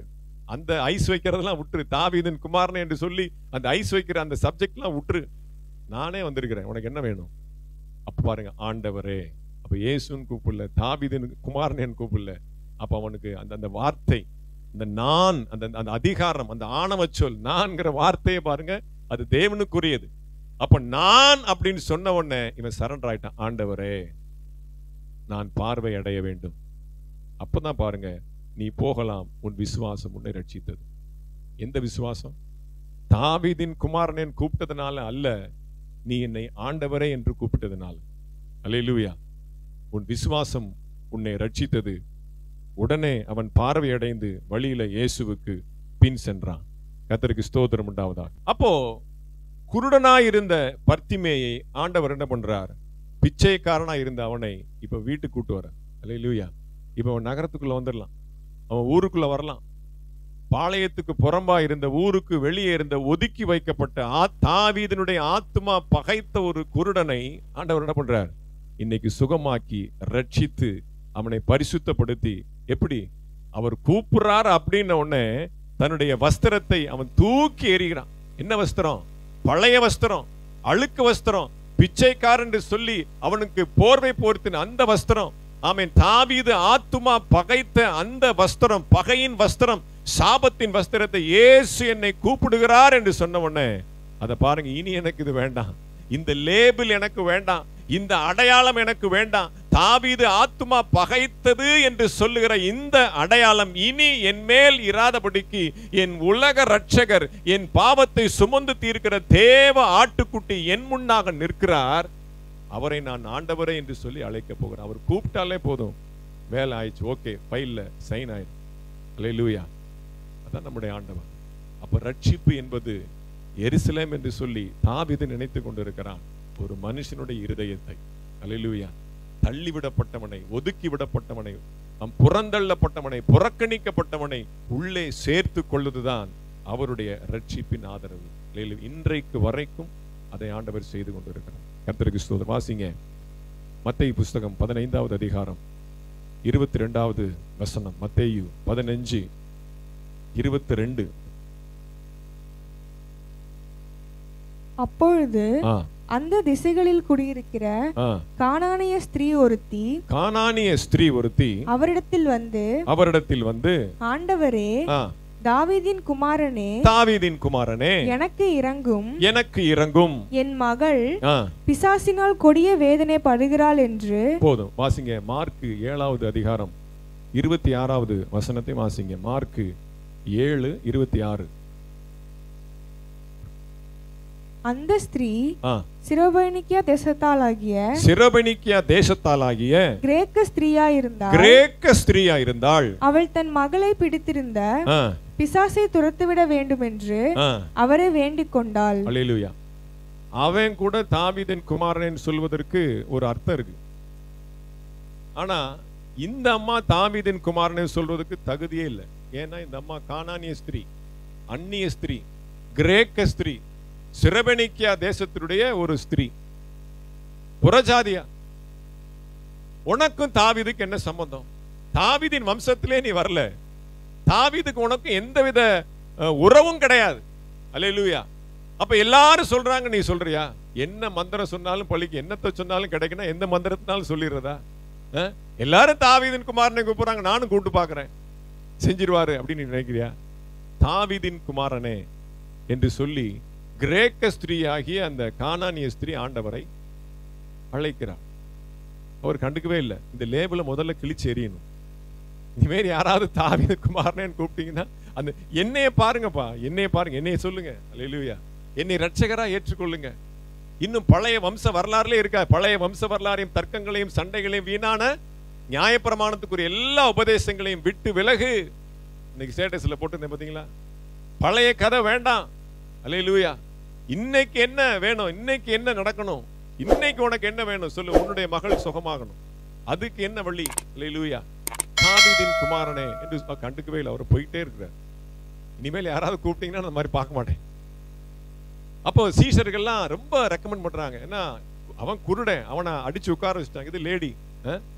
அந்த ஐஸ் வைக்கிறதெல்லாம் விட்டுரு. தாவீதின் குமாரனே என்று சொல்லி அந்த ஐஸ் வைக்கிற அந்த சப்ஜெக்ட்லாம் விட்டுரு. நானே வந்திருக்கிறேன், உனக்கு என்ன வேணும்? அப்ப பாருங்க, ஆண்டவரே. அப்ப இயேசுன்னு கூப்பிடல, தாவீதின் குமாரனேன்னு கூப்பிடல. அப்ப அவனுக்கு அந்த வார்த்தை, அந்த நான், அந்த அதிகாரம், அந்த ஆணவ சொல், நான்கிற வார்த்தையை பாருங்க, அது தேவனுக்குரியது. அப்ப நான் அப்படின்னு சொன்ன உடனே இவன் சரண்டர் ஆயிட்டான். ஆண்டவரே, நான் பார்வை அடைய வேண்டும். அப்பதான் பாருங்க, நீ போகலாம், உன் விசுவாசம் உன்னை ரட்சித்தது. எந்த விசுவாசம்? தாவீதின் குமாரனேன் கூப்பிட்டதுனால அல்ல, நீ என்னை ஆண்டவரே என்று கூப்பிட்டதுனால. அல்லேலூயா. உன் விசுவாசம் உன்னை ரட்சித்தது. உடனே அவன் பார்வை அடைந்து வழியில இயேசுவுக்கு பின் சென்றான். கர்த்தருக்கு ஸ்தோத்திரம் உண்டாவதாக. அப்போ குருடனாயிருந்த பர்த்திமேயை ஆண்டவர் என்ன பண்றார்? பிச்சைக்காரனா இருந்த அவனை இப்ப வீட்டுக்கு கூட்டு வர. அல்லேலூயா. இப்ப அவன் நகரத்துக்குள்ள வந்துடலாம், அவன் ஊருக்குள்ள வரலாம். பாளையத்துக்கு புறம்பா இருந்த, ஊருக்கு வெளியே இருந்த, ஒதுக்கி வைக்கப்பட்ட தாவீதினுடைய ஆத்துமா பகைத்த ஒரு குருடனை ஆண்டவர் என்ன பண்றார்? இன்னைக்கு சுகமாக்கி ரட்சித்து அவனை பரிசுத்தப்படுத்தி. எப்படி? அவர் கூப்பிடுறார் அப்படின்ன உடனே தன்னுடைய வஸ்திரத்தை அவன் தூக்கி எறிகிறான். என்ன வஸ்திரம்? பழைய வஸ்திரம், அழுக்கு வஸ்திரம், பிச்சைக்காரன் என்று சொல்லி அவனுக்கு போர்வை போர்த்தின அந்த வஸ்திரம். ஆமென். தாவீது ஆத்துமா பகைத்த அந்த வஸ்திரம், பகையின் வஸ்திரம், சாபத்தின் வஸ்திரத்தை இயேசு என்னை கூப்பிடுகிறார் என்று சொன்ன உடனே அதை பாருங்க, இனி எனக்கு இது வேண்டாம், இந்த லேபிள் எனக்கு வேண்டாம், இந்த அடையாளம் எனக்கு வேண்டாம். தாவீது ஆத்துமா பகைத்தது என்று சொல்லுகிற இந்த அடையாளம் இனி என் மேல் இராதபடிக்கு என் உலக ரட்சகர், என் பாவத்தை சுமந்து தீர்க்கிற தேவ ஆட்டுக்குட்டி என் முன்னாக நிற்கிறார். அவரை நான் ஆண்டவரே என்று சொல்லி அழைக்க போகிறேன். அவர் கூப்பிட்டாலே போதும், வேலை ஆயிடுச்சு, ஓகே, ஃபைல்ல சைன் ஆயிடும். அல்லேலூயா. அதான் நம்முடைய ஆண்டவர். அப்ப ரட்சிப்பு என்பது எருசலேம் என்று சொல்லி தாவீது நினைத்து கொண்டிருக்கிறான். ஒரு மனுஷனுடைய இருதயத்தை, அல்லேலூயா, தள்ளிவிடப்பட்டவனை, ஒதுக்கி விடப்பட்டவனை, புறந்தள்ளப்பட்டவனை, புறக்கணிக்கப்பட்டவனை உள்ளே சேர்த்து கொள்வதுதான் அவருடைய ரட்சிப்பின் ஆதரவு. இன்றைக்கு வரைக்கும் அதை ஆண்டவர் செய்து கொண்டிருக்கிறார். கர்த்தருக்கு ஸ்தோத்திரம். வாசிங்க மத்தேயு புஸ்தகம் 15வது அதிகாரம் 22வது வசனம். மத்தேயு 15:22. அப்பொழுது அந்த திசைகளில் குடியிருக்கிற கானானிய ஸ்திரீ ஒருத்தி அவரிடத்தில் வந்து ஆண்டவரே, தாவீதின் குமாரனே, எனக்கு இறங்கும், என் மகள் பிசாசினால் கொடிய வேதனை படுகிறாள் என்று. போதும், வாசிங்க மார்க் 7வது அதிகாரம் 26வது வசனத்தை வாசிங்க. மார்க் 7:26. அந்த ஸ்திரீ சிரோபெனிக்கியா தேசத்தாலாகிய கிரேக்க ஸ்திரீயாயிருந்தாள். அவள் தன் மகளை பிடித்திருந்த பிசாசை துரத்துவிட வேண்டும் என்று அவரை வேண்டிக் கொண்டாள். அல்லேலூயா. அவன் கூட தாவீதின் குமாரன் சொல்வதற்கு ஒரு அர்த்தம் இருக்கு. ஆனா இந்த அம்மா தாவீதின் குமாரன் சொல்வதற்கு தகுதியே இல்லை. ஏன்னா இந்த அம்மா கானானிய ஸ்திரீ, அந்நிய ஸ்திரீ, கிரேக்க ஸ்திரீ, சிரபெனிக்கியா தேசத்தினுடைய ஒரு ஸ்திரீ, புறஜாதியா. உனக்கும் தாவீதுக்கு என்ன சம்பந்தம்? தாவீதின் வம்சத்திலே நீ வரல. தாவீதுக்கு உனக்கு எந்தவித உறவும் கிடையாது. அல்லேலூயா. அப்ப எல்லாரும் சொல்றாங்க, நீ சொல்றியா? என்ன மந்திரம் சொன்னாலும் பழிக்கு, என்னத்தை சொன்னாலும் கிடைக்குன்னா எந்த மந்திரத்தினாலும் சொல்லிடுறதா? எல்லாரும் தாவீதின் குமாரனை கூப்பிடுறாங்க, நானும் கூப்பிட்டு பாக்குறேன், செஞ்சிருவாரு அப்படின்னு நினைக்கிறியா? தாவீதின் குமாரனே என்று சொல்லி கிரேக்க ஸ்திரீ ஆகிய அந்த கானானிய ஸ்திரீ ஆண்டவரை அழைக்கிறார். அவர் கண்டுக்கவே இல்லை. இந்த லேபிள முதல்ல கிழிச்சு எறியணும். இனிமேல் யாராவது தாவீது குமாரனேன்னு கூப்பிட்டீங்கன்னா அந்த என்னைய பாருங்கப்பா, என்னைய பாருங்க, என்னைய சொல்லுங்க. அல்லேலூயா. என்னை ரட்சகரா ஏற்றுக்கொள்ளுங்க. இன்னும் பழைய வம்ச வரலாறுல இருக்கா? பழைய வம்ச வரலாறையும் தர்க்கங்களையும் சண்டைகளையும் வீணான நியாயப்பிரமாணத்துக்குரிய எல்லா உபதேசங்களையும் விட்டு விலகு. இன்னைக்கு ஸ்டேட்டஸ்ல போட்டு பாத்தீங்களா? பழைய கதை வேண்டாம். அல்லேலூயா. இன்னைக்கு என்ன வேணும்? இன்னைக்கு என்ன நடக்கணும்? இன்னைக்கு உனக்கு என்ன வேணும் சொல்லு. உன்னுடைய மகள் சுகமாகணும், அதுக்கு என்ன வழி? அல்லேலூயா. தாவீதின் குமாரனே என்று கண்டுக்கவே இல்லை. அவர் போயிட்டே இருக்கிறார். இனிமேல் யாராவது கூப்பிட்டீங்கன்னா அந்த மாதிரி பார்க்க மாட்டேன். அப்போ சீஷர்கள்லாம் ரொம்ப ரெக்கமெண்ட் பண்றாங்க. ஏன்னா அவன் குருடன், அவனை அடிச்சு உட்கார வச்சுட்டாங்க. இது லேடி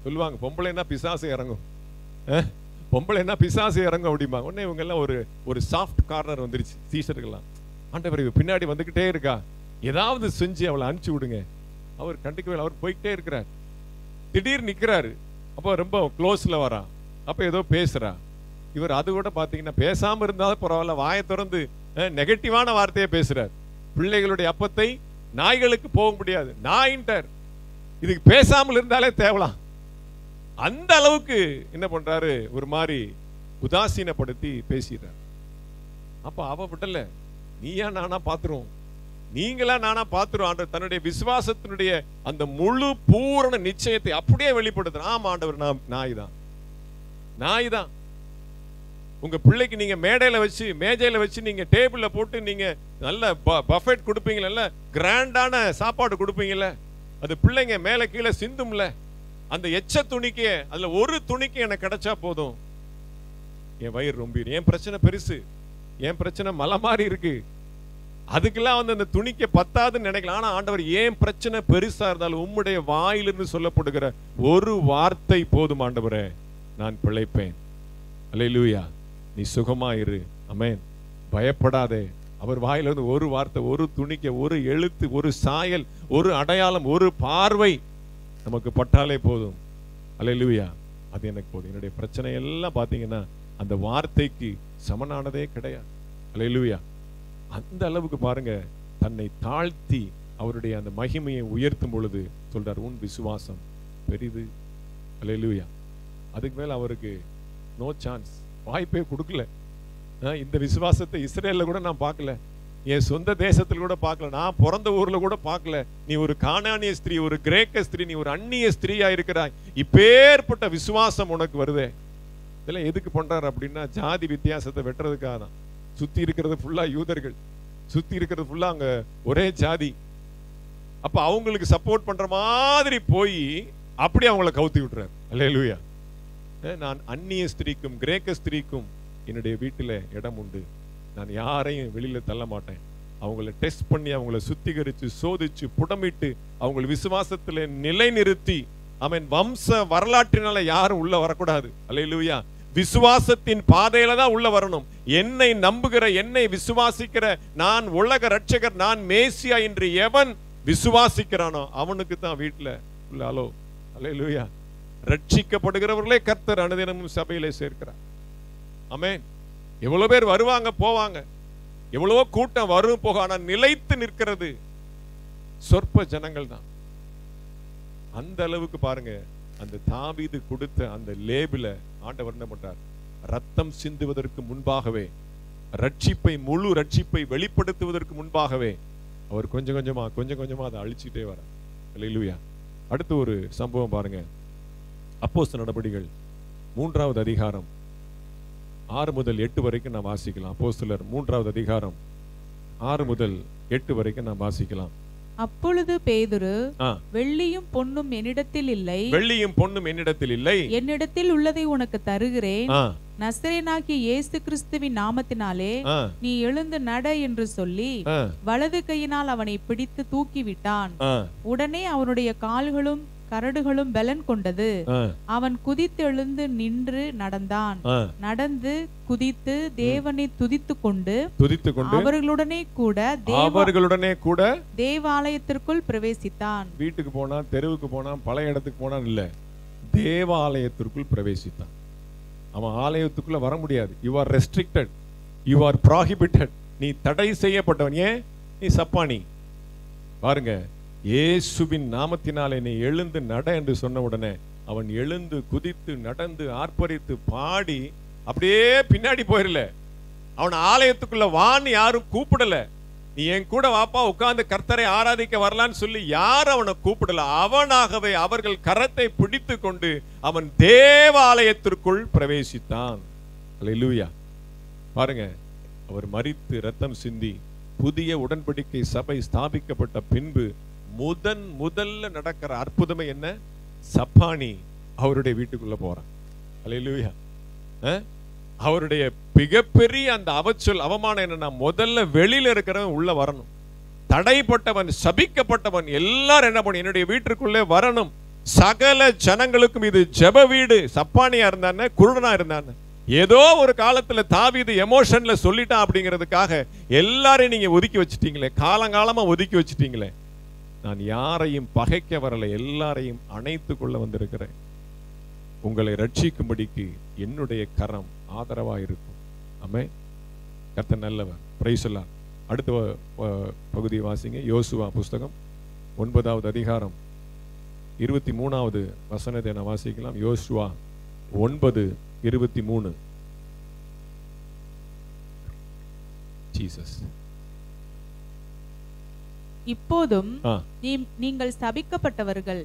சொல்லுவாங்க, பொம்பளைன்னா பிசாசு இறங்கும், பொம்பளைன்னா பிசாசு இறங்கும் அப்படிம்பாங்க. உடனே இவங்க எல்லாம் ஒரு சாஃப்ட் கார்னர் வந்துருச்சு. சீஷர்கள்லாம், ஆண்டவர் பின்னாடி வந்துகிட்டே இருக்கா, ஏதாவது செஞ்சு அவளை அனுப்பிச்சு விடுங்க. அவர் கண்டுக்கவே, அவர் போயிட்டே இருக்கிறார். திடீர்னு நிக்கிறாரு. அப்போ ரொம்ப க்ளோஸ்ல வரா. அப்ப ஏதோ பேசுறா. இவர் அது கூட பாத்தீங்கன்னா பேசாம இருந்தாலும் பரவாயில்ல, வாயை திறந்து நெகட்டிவான வார்த்தையை பேசுறார். பிள்ளைகளுடைய அப்பத்தை நாய்களுக்கு போக முடியாது, நாயின்டர். இதுக்கு பேசாமல் இருந்தாலே தேவலாம். அந்த அளவுக்கு என்ன பண்றாரு, ஒரு மாதிரி உதாசீனப்படுத்தி பேசிடுறார். அப்ப அவ விடல, நீயா நானா பாத்துரும், நீங்களா நானா பாத்துரும். ஆண்டவர் தன்னுடைய விசுவாசத்தினுடைய அந்த முழு பூரண நிச்சயத்தை அப்படியே வெளிப்படுத்துற. ஆமா ஆண்டவர், நாய் தான். உங்க பிள்ளைக்கு நீங்க மேஜையில வச்சு நீங்க டேபிள்ல போட்டு நீங்க நல்ல பஃபெட் கொடுப்பீங்கல்ல, நல்ல கிராண்டான சாப்பாடு கொடுப்பீங்கல்ல, அது பிள்ளைங்க மேல கீழே சிந்தும்ல. அந்த எச்ச துணிக்கு, அதுல ஒரு துணிக்கு எனக்கு கிடைச்சா போதும், என் வயிறு ரொம்பிடும். என் பிரச்சனை பெருசு, என் பிரச்சனை மலை மாதிரி இருக்கு, அதுக்கெல்லாம் வந்து அந்த துணிக்க பத்தாதுன்னு நினைக்கலாம். ஆனா ஆண்டவர், ஏன் பிரச்சனை பெருசா இருந்தாலும் உம்முடைய வாயிலிருந்து சொல்லப்படுகிற ஒரு வார்த்தை போதும் ஆண்டவரே, நான் பிழைப்பேன். அல்லேலூயா. நீ சுகமாயிரு. ஆமென். பயப்படாதே. அவர் வாயிலிருந்து ஒரு வார்த்தை, ஒரு துணிக்க, ஒரு எழுத்து, ஒரு சாயல், ஒரு அடையாளம், ஒரு பார்வை நமக்கு பட்டாலே போதும். அல்லேலூயா. அது எனக்கு போதும். என்னுடைய பிரச்சனை எல்லாம் பாத்தீங்கன்னா அந்த வார்த்தைக்கு சமனானதே கிடையாது. அல்லேலூயா. அந்த அளவுக்கு பாருங்க, தன்னை தாழ்த்தி அவருடைய அந்த மகிமையை உயர்த்தும் பொழுது சொல்றார், உன் விசுவாசம் பெரிது. அல்லேலூயா. அதுக்கு மேல அவருக்கு நோ சான்ஸ், வாய்ப்பே கொடுக்கல. இந்த விசுவாசத்தை இஸ்ரேல்ல கூட நான் பார்க்கல, என் சொந்த தேசத்துல கூட பார்க்கல, நான் பிறந்த ஊர்ல கூட பார்க்கல. நீ ஒரு கானானிய ஸ்திரீ, ஒரு கிரேக்க ஸ்திரீ, நீ ஒரு அந்நிய ஸ்திரீயா இருக்கிறாய், இப்பேற்பட்ட விசுவாசம் உனக்கு வருதே. இதெல்லாம் எதுக்கு பண்றாரு அப்படின்னா, ஜாதி வித்தியாசத்தை வெட்டுறதுக்காக தான். சுத்தி இருக்கிறது ஃபுல்லா யூதர்கள், சுத்தி இருக்கிறது ஃபுல்லா அங்க ஒரே ஜாதி. அப்ப அவங்களுக்கு சப்போர்ட் பண்ற மாதிரி போய் அப்படி அவங்கள கவுத்தி விட்டுறாரு. அல்லேலூயா. நான் அந்நிய ஸ்திரீக்கும் கிரேக்க ஸ்திரீக்கும் என்னுடைய வீட்டில் இடம் உண்டு, நான் யாரையும் வெளியில தள்ள மாட்டேன். அவங்கள டெஸ்ட் பண்ணி அவங்கள சுத்திகரிச்சு சோதிச்சு புடமிட்டு அவங்கள விசுவாசத்துல நிலைநிறுத்தி, அவன் வம்ச வரலாற்றினால யாரும் உள்ள வரக்கூடாது. அல்லேலூயா. விசுவாசத்தின் பாதையில தான் உள்ள வரணும். என்னை நம்புகிற, என்னை விசுவாசிக்கிற, நான் உலக ரட்சகர், நான் மேசியா என்று எவன் விசுவாசிக்கிறானோ அவனுக்கு தான் வீட்டுல உள்ள அலோ. அல்லேலூயா. ரட்சிக்கப்படுகிறவர்களே கர்த்தர் அனுதினமும் சபையிலே சேர்க்கிறார். ஆமென். எவ்வளவு பேர் வருவாங்க போவாங்க, எவ்வளவோ கூட்டம் வரும் போக, ஆனா நிலைத்து நிற்கிறது சொற்ப ஜனங்கள் தான். அந்த அளவுக்கு பாருங்க, அந்த தாவீது கொடுத்த அந்த லேபில ஆண்டவர் என்ன பண்றார்? ரத்தம் சிந்துவதற்கு முன்பாகவே, ரட்சிப்பை, முழு ரட்சிப்பை வெளிப்படுத்துவதற்கு முன்பாகவே அவர் கொஞ்சம் கொஞ்சமா அதை அழிச்சுட்டே வர. அல்லேலூயா. அடுத்து ஒரு சம்பவம் பாருங்க. அப்போஸ்தலர் நடபடிகள் 3வது அதிகாரம் 6 முதல் 8 வரைக்கும் நான் வாசிக்கலாம். அப்போஸ்தலர் 3வது அதிகாரம் 6 முதல் 8 வரைக்கும் நான் வாசிக்கலாம். அப்பொழுது பேதுரு, வெள்ளியும் பொன்னும் என்னிடத்தில் இல்லை, வெள்ளியும் பொன்னும் என்னிடத்தில் இல்லை, என்னிடத்தில் உள்ளதை உனக்கு தருகிறேன், நசரேயனாகிய இயேசு கிறிஸ்துவின் நாமத்தினாலே நீ எழுந்து நட என்று சொல்லி வலது கையினால் அவனை பிடித்து தூக்கிவிட்டான். உடனே அவனுடைய கால்களும் கரடுகளும் பலன் கொண்டது. அவன் குதித்து எழுந்து நின்று நடந்தான். நடந்து குதித்து தேவனை துதித்து கொண்டு அவர்களுடனே கூட தேவாலயத்திற்குள் பிரவேசித்தான். வீட்டுக்கு போனா, தெருவுக்கு போனா, பழைய இடத்துக்கு போனா இல்ல, தேவாலயத்திற்குள் பிரவேசித்தான். அவன் ஆலயத்துக்குள்ள வர முடியாது. You are restricted, you are prohibited. நீ தடை செய்யப்பட்டவன். ஏன்? நீ சப்பானி. பாருங்க, இயேசுவின் நாமத்தினாலே நீ எழுந்து நட என்று சொன்ன உடனே அவன் எழுந்து குதித்து நடந்து ஆர்ப்பரித்து பாடி அப்படியே பின்னாடி போயிடல. அவன் ஆலயத்துக்குள்ள வான்னு யாரும் கூப்பிடல. நீ என் கூட வாப்பா உட்கார்ந்து கர்த்தரை ஆராதிக்க வரலான்னு சொல்லி யாரும் அவனை கூப்பிடல. அவனாகவே அவர்கள் கரத்தை பிடித்து கொண்டு அவன் தேவாலயத்திற்குள் பிரவேசித்தான். அல்லேலூயா. பாருங்க, அவர் மரித்து ரத்தம் சிந்தி புதிய உடன்படிக்கை சபை ஸ்தாபிக்கப்பட்ட பின்பு முதல்ல நடக்கிற அற்புதமே என்ன? சப்பானி அவருடைய வீட்டுக்குள்ள போறான். அல்லேலூயா. அவருடைய மிகப்பெரிய அந்த அவச்சொல், அவமானம் என்னன்னா, முதல்ல வெளியில இருக்கிறவன் உள்ள வரணும். தடைப்பட்டவன், சபிக்கப்பட்டவன் எல்லாரும் என்ன பண்ண என்னுடைய வீட்டுக்குள்ளே வரணும். சகல ஜனங்களுக்கும் இது ஜெப வீடு. சப்பானியா இருந்தானே, குருடனா இருந்தானே, ஏதோ ஒரு காலத்துல தாவீது எமோஷன்ல சொல்லிட்டான் அப்படிங்கிறதுக்காக எல்லாரையும் நீங்க ஒதுக்கி வச்சுட்டீங்களே, காலங்காலமா ஒதுக்கி வச்சுட்டீங்களே. நான் யாரையும் பகைக்க வரல, எல்லாரையும் அணைத்து கொள்ள வந்திருக்கிறேன். உங்களை ரட்சிக்கும்படிக்கு என்னுடைய கரம் ஆதரவா இருக்கும். ஆமென். கர்த்தர் நல்லவர். பிரைஸ் எல்லாம். அடுத்த பகுதியை வாசிங்க. யோசுவா புஸ்தகம் 9வது அதிகாரம் 23வது வசனத்தை நான் வாசிக்கலாம். யோசுவா 9:23. ஜீசஸ். இப்போதும் நீங்கள் சபிக்கப்பட்டவர்கள்,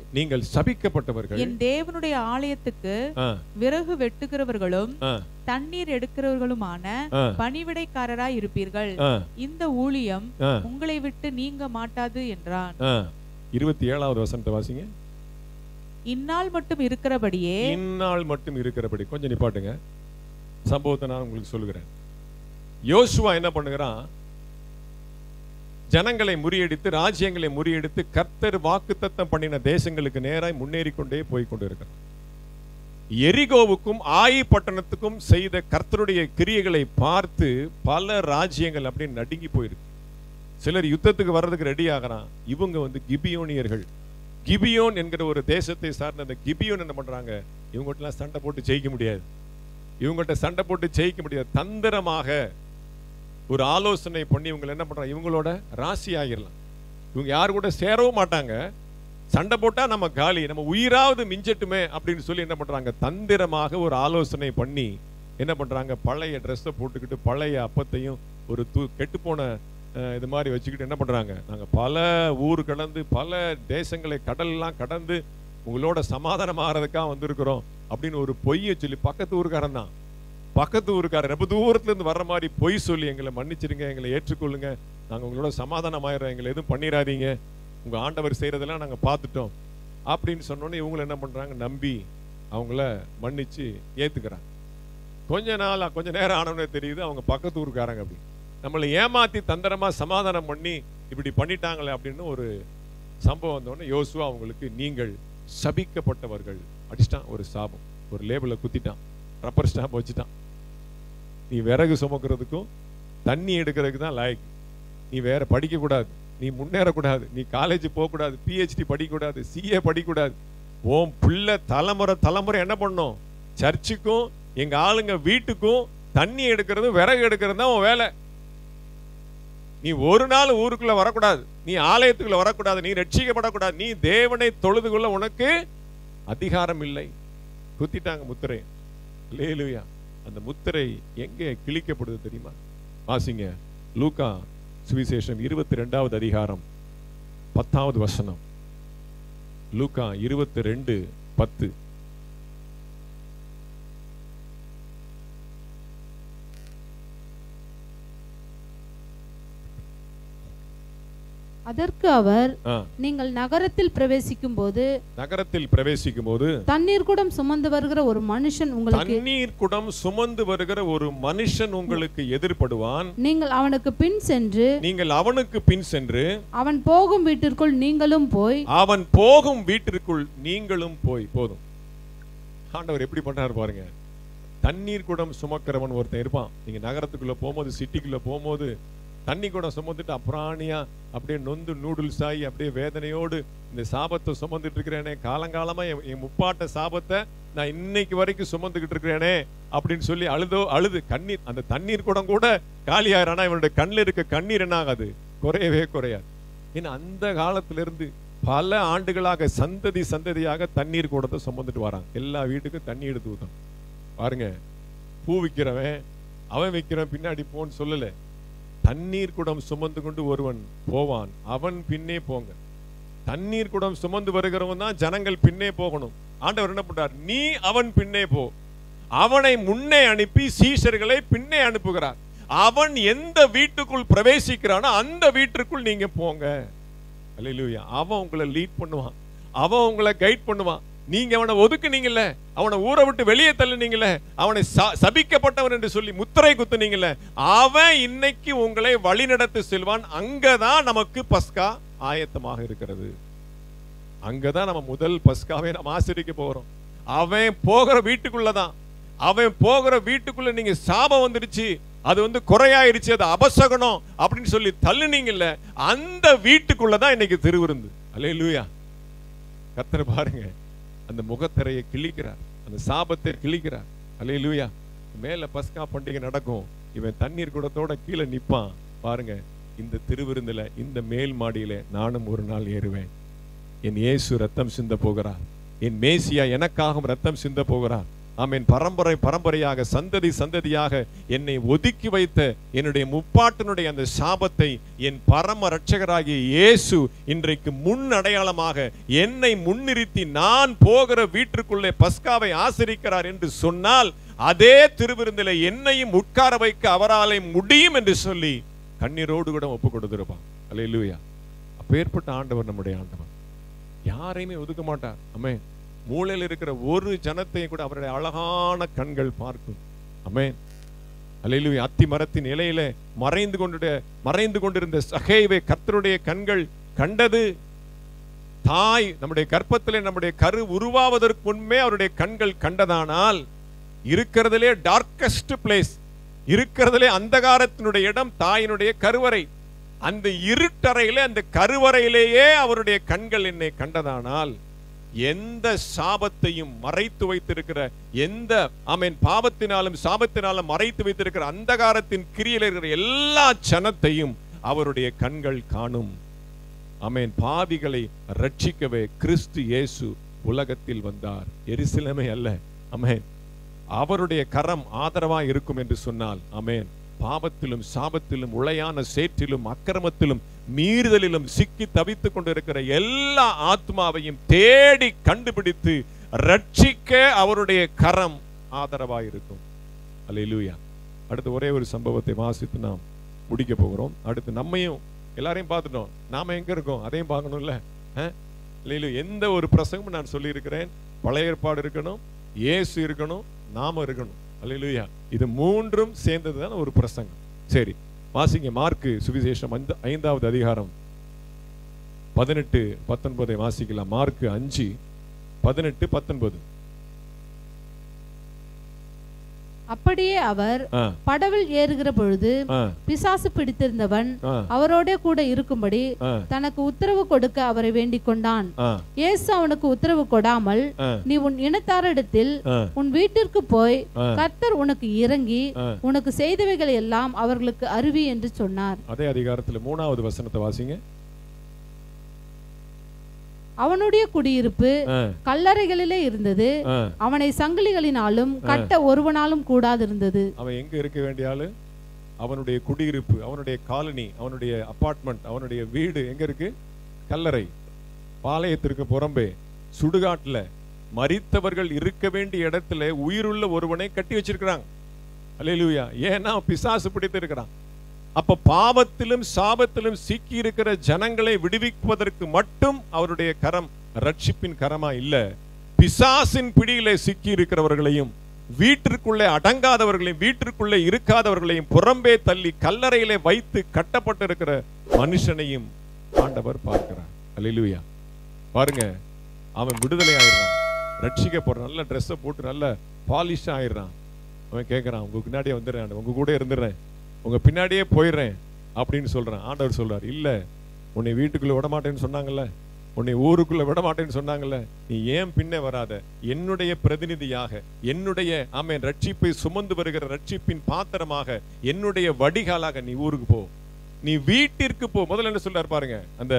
என் தேவனுடைய ஆலயத்துக்கு விறகு வெட்டுகிறவர்களும் தண்ணீர் எடுக்கிறவர்களுமான பணிவிடைக்காரராய் இருப்பீர்கள். இந்த ஊழியம் உங்களை விட்டு நீங்க மாட்டாது என்றான். 27வது வசனத்தை வாசிங்க. இந்நாள் மட்டும் இருக்கிறபடியே. கொஞ்சம் நிப்பாட்டுங்க. சம்பவத்தை நான் உங்களுக்கு சொல்லுகிறேன். யோசுவா என்ன பண்ணுகிறான்? ஜனங்களை முறியடித்து, ராஜ்யங்களை முறியடித்து, கர்த்தர் வாக்குத்தத்தம் பண்ணின தேசங்களுக்கு நேராய் முன்னேறி கொண்டே போய்கொண்டிருக்கிறார். எரிகோவுக்கும் ஆயி பட்டணத்துக்கும் செய்த கர்த்தருடைய கிரியைகளை பார்த்து பல ராஜ்யங்கள் அப்படி நடுங்கி போயிருக்கு. சிலர் யுத்தத்துக்கு வர்றதுக்கு ரெடி ஆகிறான். இவங்க கிபியோனியர்கள். கிபியோன் என்கிற ஒரு தேசத்தை சார்ந்த அந்த கிபியோன் என்ன பண்றாங்க? இவங்ககிட்ட சண்டை போட்டு ஜெயிக்க முடியாது. தந்திரமாக ஒரு ஆலோசனை பண்ணி இவங்க என்ன பண்றாங்க? இவங்களோட ராசி ஆகிடலாம். இவங்க யாரு கூட சேரவும் மாட்டாங்க. சண்டை போட்டா நம்ம காலி, நம்ம உயிராவது மிஞ்சட்டுமே அப்படின்னு சொல்லி என்ன பண்றாங்க? தந்திரமாக ஒரு ஆலோசனை பண்ணி என்ன பண்றாங்க? பழைய ட்ரெஸ்ஸை போட்டுக்கிட்டு பழைய அப்பத்தையும் ஒரு கெட்டுப்போன இது மாதிரி வச்சுக்கிட்டு என்ன பண்றாங்க? நாங்க பல ஊர் கடந்து பல தேசங்களை கடல்லாம் கடந்து உங்களோட சமாதானம் ஆகிறதுக்காக வந்திருக்கிறோம் அப்படின்னு ஒரு பொய்யை சொல்லி, பக்கத்து ஊருக்காரன் ரொம்ப தூரத்துல இருந்து வர்ற மாதிரி பொய் சொல்லி, எங்களை மன்னிச்சிருங்க, எங்களை ஏற்றுக்கொள்ளுங்க, நாங்க உங்களோட சமாதானம் ஆயிடுறோம், எங்களை எதுவும் பண்ணிடாதீங்க உங்க ஆண்டவர் செய்யறதெல்லாம் நாங்க பார்த்துட்டோம் அப்படின்னு சொன்னோன்னே இவங்களை என்ன பண்றாங்க, நம்பி அவங்கள மன்னிச்சு ஏத்துக்கிறாங்க. கொஞ்ச நேரம் ஆனவனே தெரியுது அவங்க பக்கத்து ஊருக்காரங்க அப்படி நம்மளை ஏமாத்தி தந்திரமா சமாதானம் பண்ணி இப்படி பண்ணிட்டாங்களே அப்படின்னு ஒரு சம்பவம் வந்தோடனே யோசுவா அவங்களுக்கு நீங்கள் சபிக்கப்பட்டவர்கள் அடிச்சிட்டான். ஒரு சாபம், ஒரு லேபிளை குத்திட்டான், ரப்பர் ஸ்டாம்ப் வச்சுட்டான். நீ விறகு சுமக்கிறதுக்கும் தண்ணி எடுக்கிறதுக்கு தான் லாய்க்கு. நீ வேற படிக்க கூடாது, நீ முன்னேறக்கூடாது, நீ காலேஜ் போகக்கூடாது, PhD படிக்கக்கூடாது, CA படிக்கக்கூடாது. ஓம் பிள்ளை தலைமுறை என்ன பண்ணும், சர்ச்சுக்கும் எங்க ஆளுங்க வீட்டுக்கும் தண்ணி எடுக்கிறது விறகு எடுக்கிறது தான் உன் வேலை. நீ ஒரு நாள் ஊருக்குள்ள வரக்கூடாது, நீ ஆலயத்துக்குள்ள வரக்கூடாது, நீ ரட்சிக்கப்படக்கூடாது, நீ தேவனை தொழுது கொள்ள உனக்கு அதிகாரம் இல்லை. குத்திட்டாங்க முத்திரை. அல்லேலூயா. அந்த முத்திரை எங்கே கிழிக்கப்படுது தெரியுமா? வாசிங்க லூக்கா சுவிசேஷம் 22வது அதிகாரம் 10வது வசனம். லூக்கா 22:10. அதற்கு அவர், நீங்கள் நகரத்தில் பிரவேசிக்கும் போது தண்ணீர் குடம் சுமந்து வருகிற ஒரு மனுஷன் உங்களுக்கு எதிர்படுவான். நீங்கள் அவனுக்கு பின் சென்று அவன் போகும் வீட்டிற்குள் நீங்களும் போய் போதும். ஆண்டவர் எப்படி பண்றாரு பாருங்க. தண்ணீர் குடம் சுமக்கிறவன் ஒருத்தன் இருப்பான். நீங்க நகரத்துக்குள்ள போகும்போது, சிட்டிக்குள்ள போகும்போது தண்ணி கூட சுமந்துட்டு அப்ராணியா அப்படியே நொந்து நூடுல்ஸ் ஆகி அப்படியே வேதனையோடு இந்த சாபத்தை சுமந்துட்டு இருக்கிறேனே, காலங்காலமா என் முப்பாட்ட சாபத்தை நான் இன்னைக்கு வரைக்கும் சுமந்துகிட்டு இருக்கிறேனே அப்படின்னு சொல்லி அழுது கண்ணீர், அந்த தண்ணீர் குடம் கூட காலியாயிரானா இவனுடைய கண்ணில் இருக்க கண்ணீர் என்ன ஆகாது, குறையவே குறையாது. ஏன்னா அந்த காலத்துல இருந்து பல ஆண்டுகளாக சந்ததியாக தண்ணீர் குடத்தை சுமந்துட்டு வராங்க. எல்லா வீட்டுக்கும் தண்ணி எடுத்து ஊத்தணும். பாருங்க, பூ விற்கிறவன் அவன் விற்கிறவன் பின்னாடி போன்னு சொல்லல. தண்ணீர் குடம் சுமந்து கொண்டு ஒருவன் போவான், அவன் பின்னே போங்க. தண்ணீர் குடம் சுமந்து வருகிறவன் தான் ஜனங்கள் பின்னே போகணும். ஆண்டவர் என்ன பண்றார், நீ அவன் பின்னே போ. அவனை முன்னே அனுப்பி சீஷர்களை பின்னே அனுப்புகிறார். அவன் எந்த வீட்டுக்குள் பிரவேசிக்கிறானோ அந்த வீட்டுக்குள் நீங்க போங்க. அல்லேலூயா. அவன் உங்களை லீட் பண்ணுவான், அவன் உங்களை கைட் பண்ணுவான். நீங்க அவனை ஒதுக்குனீங்கல்ல, அவனை ஊரை விட்டு வெளியே தள்ளுனீங்கல்ல, அவனை சபிக்கப்பட்டவன் என்று சொல்லி முத்திரை குத்துனீங்கல்ல, அவன் இன்னைக்கு உங்களை வழிநடத்தி செல்வான். அங்கதான் நமக்கு பஸ்கா ஆயத்தமாக இருக்கிறது. அங்கதான் நம்ம முதல் பஸ்காவை நம்ம ஆசரிக்க போறோம். அவன் போகிற வீட்டுக்குள்ளதான், அவன் போகிற வீட்டுக்குள்ள நீங்க சாபம் வந்துருச்சு, அது குறையாயிருச்சு, அது அபசகனம் அப்படின்னு சொல்லி தள்ளுனீங்கல்ல, அந்த வீட்டுக்குள்ளதான் இன்னைக்கு திருவிருந்து. அல்லேலூயா. கர்த்தர் பாருங்க, அந்த முகத்திரையை கிழிக்கிறார், அந்த சாபத்தை கிழிக்கிறார். அல்லேலூயா. மேல பஸ்கா பண்டிகை நடக்கும், இவன் தண்ணீர் குடத்தோட கீழே நிப்பான். பாருங்க, இந்த திருவிருந்துல இந்த மேல் மாடியில நானும் ஒரு நாள் ஏறுவேன். என் இயேசு ரத்தம் சிந்த போகிறார், என் மேசியா எனக்காகவும் ரத்தம் சிந்த போகிறார். ஆமென். பரம்பரையாக சந்ததியாக என்னை ஒதுக்கி வைத்த என்னுடைய முப்பாட்டனுடைய அந்த சாபத்தை என் பரம ரட்சகராகிய இயேசு இன்றைக்கு முன் அடையாளமாக என்னை முன்னிறுத்தி நான் போகிற வீட்டிற்குள்ளே பஸ்காவை ஆசரிக்கிறார் என்று சொன்னால், அதே திருவிருந்தில என்னையும் உட்கார வைக்க அவராலே முடியும் என்று சொல்லி கண்ணீரோடு கூட ஒப்பு கொடுத்திருப்பான். அல்லேலூயா. அப்பேற்பட்ட ஆண்டவர் நம்முடைய ஆண்டவர். யாரையுமே ஒதுக்க மாட்டார். ஆமென். மூளையில் இருக்கிற ஒரு ஜனத்தையும் கூட அவருடைய அழகான கண்கள் பார்க்கும். ஆமென். அல்லேலூயா. அத்தி மரத்தின் இலையில மறைந்து கொண்டிருந்த சகேவை கர்த்தருடைய கண்கள் கண்டது. தாய் நம்முடைய கர்ப்பத்திலே நம்முடைய கரு உருவாவதற்கு முன்பே அவருடைய கண்கள் கண்டதானால், இருக்கிறதிலே டார்க்கஸ்ட் பிளேஸ், இருக்கிறதிலே அந்தகாரத்தினுடைய இடம் தாயினுடைய கருவறை. அந்த இருட்டறையிலே, அந்த கருவறையிலேயே அவருடைய கண்கள் என்னை கண்டதானால், எந்த சாபத்தையும் மறைத்து வைத்திருக்கிற, எந்த பாவத்தினாலும் சாபத்தினாலும் மறைத்து வைத்திருக்கிற அந்தகாரத்தின் கிரியில் இருக்கிற எல்லா ஜனத்தையும் அவருடைய கண்கள் காணும். ஆமென். பாவிகளை ரட்சிக்கவே கிறிஸ்து இயேசு உலகத்தில் வந்தார், எருசலேமே அல்ல. ஆமென். அவருடைய கரம் ஆதரவா இருக்கும் என்று சொன்னால், ஆமென், பாவத்திலும் சாபத்திலும் உளையான சேற்றிலும் அக்கிரமத்திலும் மீறுதலிலும் சிக்கி தவித்துக் கொண்டிருக்கிற எல்லா ஆத்மாவையும் தேடி கண்டுபிடித்து ரட்சிக்க அவருடைய கரம் ஆதரவாயிருக்கும். அல்லேலூயா. அடுத்து ஒரே ஒரு சம்பவத்தை வாசித்து நாம் முடிக்க போகிறோம். அடுத்து நம்மையும் எல்லாரையும் பார்த்துட்டோம், நாம எங்க இருக்கோம் அதையும் பார்க்கணும்ல. எந்த ஒரு பிரசங்கமும் நான் சொல்லி இருக்கிறேன், பழைய ஏற்பாடு இருக்கணும், இயேசு இருக்கணும், நாம இருக்கணும். அல்லேலூயா. இது மூன்றும் சேர்ந்ததுதான் ஒரு பிரசங்கம். சரி, வாசிங்க மார்க்கு சுவிசேஷம் 5வது அதிகாரம் 18-19 வாசிக்கலாம். மார்க்கு 5:18-19. அப்படியே அவர் படவில் ஏறுகிற பொழுது பிசாசு பிடித்திருந்தவன் அவரோட கூட இருக்கும்படி தனக்கு உத்தரவு கொடுக்க அவரை வேண்டிக் கொண்டான். இயேசு அவனுக்கு உத்தரவு கொடாமல், நீ உன் இனத்தாரிடத்தில் உன் வீட்டிற்கு போய் கர்த்தர் உனக்கு இறங்கி உனக்கு செய்தவைகளை எல்லாம் அவர்களுக்கு அறிவி என்று சொன்னார். அதே அதிகாரத்தில் 3வது வசனத்தை வாசிங்க. அவனுடைய குடியிருப்பு கல்லறைகளிலே இருந்தது, அவனை சங்கிலிகளினாலும் கட்ட ஒருவனாலும் கூடாதிருந்தது. அவன் எங்க இருக்க வேண்டிய ஆளு? அவனுடைய குடியிருப்பு, அவனுடைய காலனி, அவனுடைய அபார்ட்மெண்ட், அவனுடைய வீடு எங்க இருக்கு? கல்லறை. பாளையத்திற்கு புறம்பே சுடுகாட்டுல மரித்தவர்கள் இருக்க வேண்டிய இடத்துல உயிருள்ள ஒருவனை கட்டி வச்சிருக்கிறாங்க. அல்லேலூயா. ஏன்னா பிசாசு பிடித்து இருக்கிறான். அப்ப பாவத்திலும் சாபத்திலும் சிக்கி இருக்கிற ஜனங்களை விடுவிப்பதற்கு மட்டும் அவருடைய கரம் ரட்சிப்பின் கரமா இல்ல, பிசாசின் பிடியிலே சிக்கி இருக்கிறவர்களையும் வீட்டிற்குள்ளே அடங்காதவர்களையும் வீட்டிற்குள்ளே இருக்காதவர்களையும் புறம்பே தள்ளி கல்லறையிலே வைத்து கட்டப்பட்டு இருக்கிற மனுஷனையும் ஆண்டவர் பார்க்கிறார். அல்லேலூயா. பாருங்க, அவன் விடுதலை ஆயிடுறான், ரட்சிக்கப்படுறான், நல்ல ட்ரெஸ்ஸை போட்டு நல்ல பாலிஷ் ஆயிடுறான். அவன் கேட்கிறான், உங்க பின்னாடியே வந்துடுறேன், உங்க கூட இருந்துடுறேன், உங்க பின்னாடியே போயிடுறேன் அப்படின்னு சொல்றான். ஆண்டவர் சொல்றார், இல்ல, உன்னை வீட்டுக்குள்ள விட மாட்டேன்னு சொன்னாங்கல்ல, உன்னை ஊருக்குள்ள விட மாட்டேன்னு சொன்னாங்கல்ல, நீ ஏன் பின்னே வராத? என்னுடைய பிரதிநிதியாக, என்னுடைய ரட்சிப்பை சுமந்து வருகிற ரட்சிப்பின் பாத்திரமாக, என்னுடைய வடிகாலாக நீ ஊருக்கு போ, நீ வீட்டிற்கு போ. முதல்ல என்ன சொல்றாரு பாருங்க, அந்த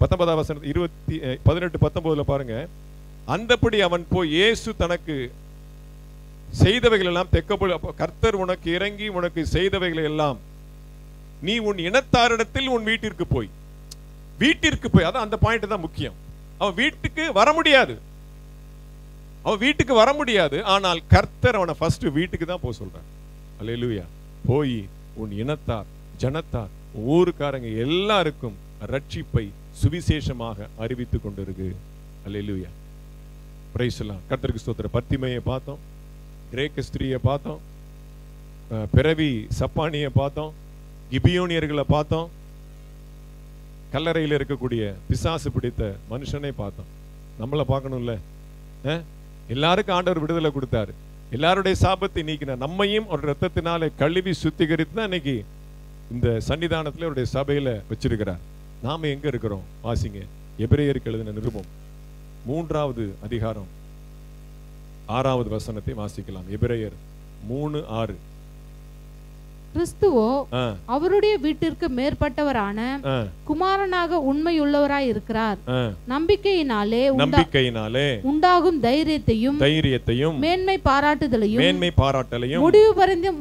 19வது வசனம் 18-19 பாருங்க. அந்தபடி அவன் போய் இயேசு தனக்கு செய்தவைகள் எல்லாம் தெக்கப்போல், கர்த்தர் உனக்கு இறங்கி உனக்கு செய்தவைகளை எல்லாம் நீ உன் இனத்தாரிடத்தில் உன் வீட்டிற்கு போய், வீட்டிற்கு போய், அதான் அந்த பாயிண்ட் தான் முக்கியம். அவன் வீட்டுக்கு வர முடியாது, அவன் வீட்டுக்கு வர முடியாது, ஆனால் கர்த்தர் அவனை ஃபர்ஸ்ட் வீட்டுக்கு தான் போக சொல்றார். அல்லேலூயா. போய் உன் இனத்தார், ஜனத்தார், ஊருக்காரங்க எல்லாருக்கும் ரட்சிப்பை சுவிசேஷமாக அறிவித்துக் கொண்டிருக்கு. அல்லேலூயா. பிரைஸ் எல்லாம். கர்த்தருக்கு ஸ்தோத்திரம். பத்திமையை பார்த்தோம், கிரேக்க ஸ்திரியை பார்த்தோம், பிறவி சப்பானியை பார்த்தோம், கிபியோனியர்களை பார்த்தோம், கல்லறையில் இருக்கக்கூடிய பிசாசு பிடித்த மனுஷனை பார்த்தோம். நம்மளை பார்க்கணும்ல. எல்லாருக்கும் ஆண்டவர் விடுதலை கொடுத்தாரு, எல்லாருடைய சாபத்தை நீக்கினார், நம்மையும் ஒரு ரத்தத்தினாலே கழுவி சுத்திகரித்து தான் இன்னைக்கு இந்த சன்னிதானத்துல அவருடைய சபையில வச்சிருக்கிறார். நாம எங்க இருக்கிறோம்? வாசிங்க எபிரேயருக்கு எழுதின நிருபம் 3வது அதிகாரம் 6வது வசனத்தை வாசிக்கலாம். எபிரேயர் 3:6. கிறிஸ்துவோ அவருடைய வீட்டிற்கு மேற்பட்டவரான குமாரனாக உண்மையுள்ளவராய் இருக்கிறார். நம்பிக்கையினாலே உண்டாகும் தைரியத்தையும் மேன்மை பாராட்டுதலையும் முடிவு பரியந்தம்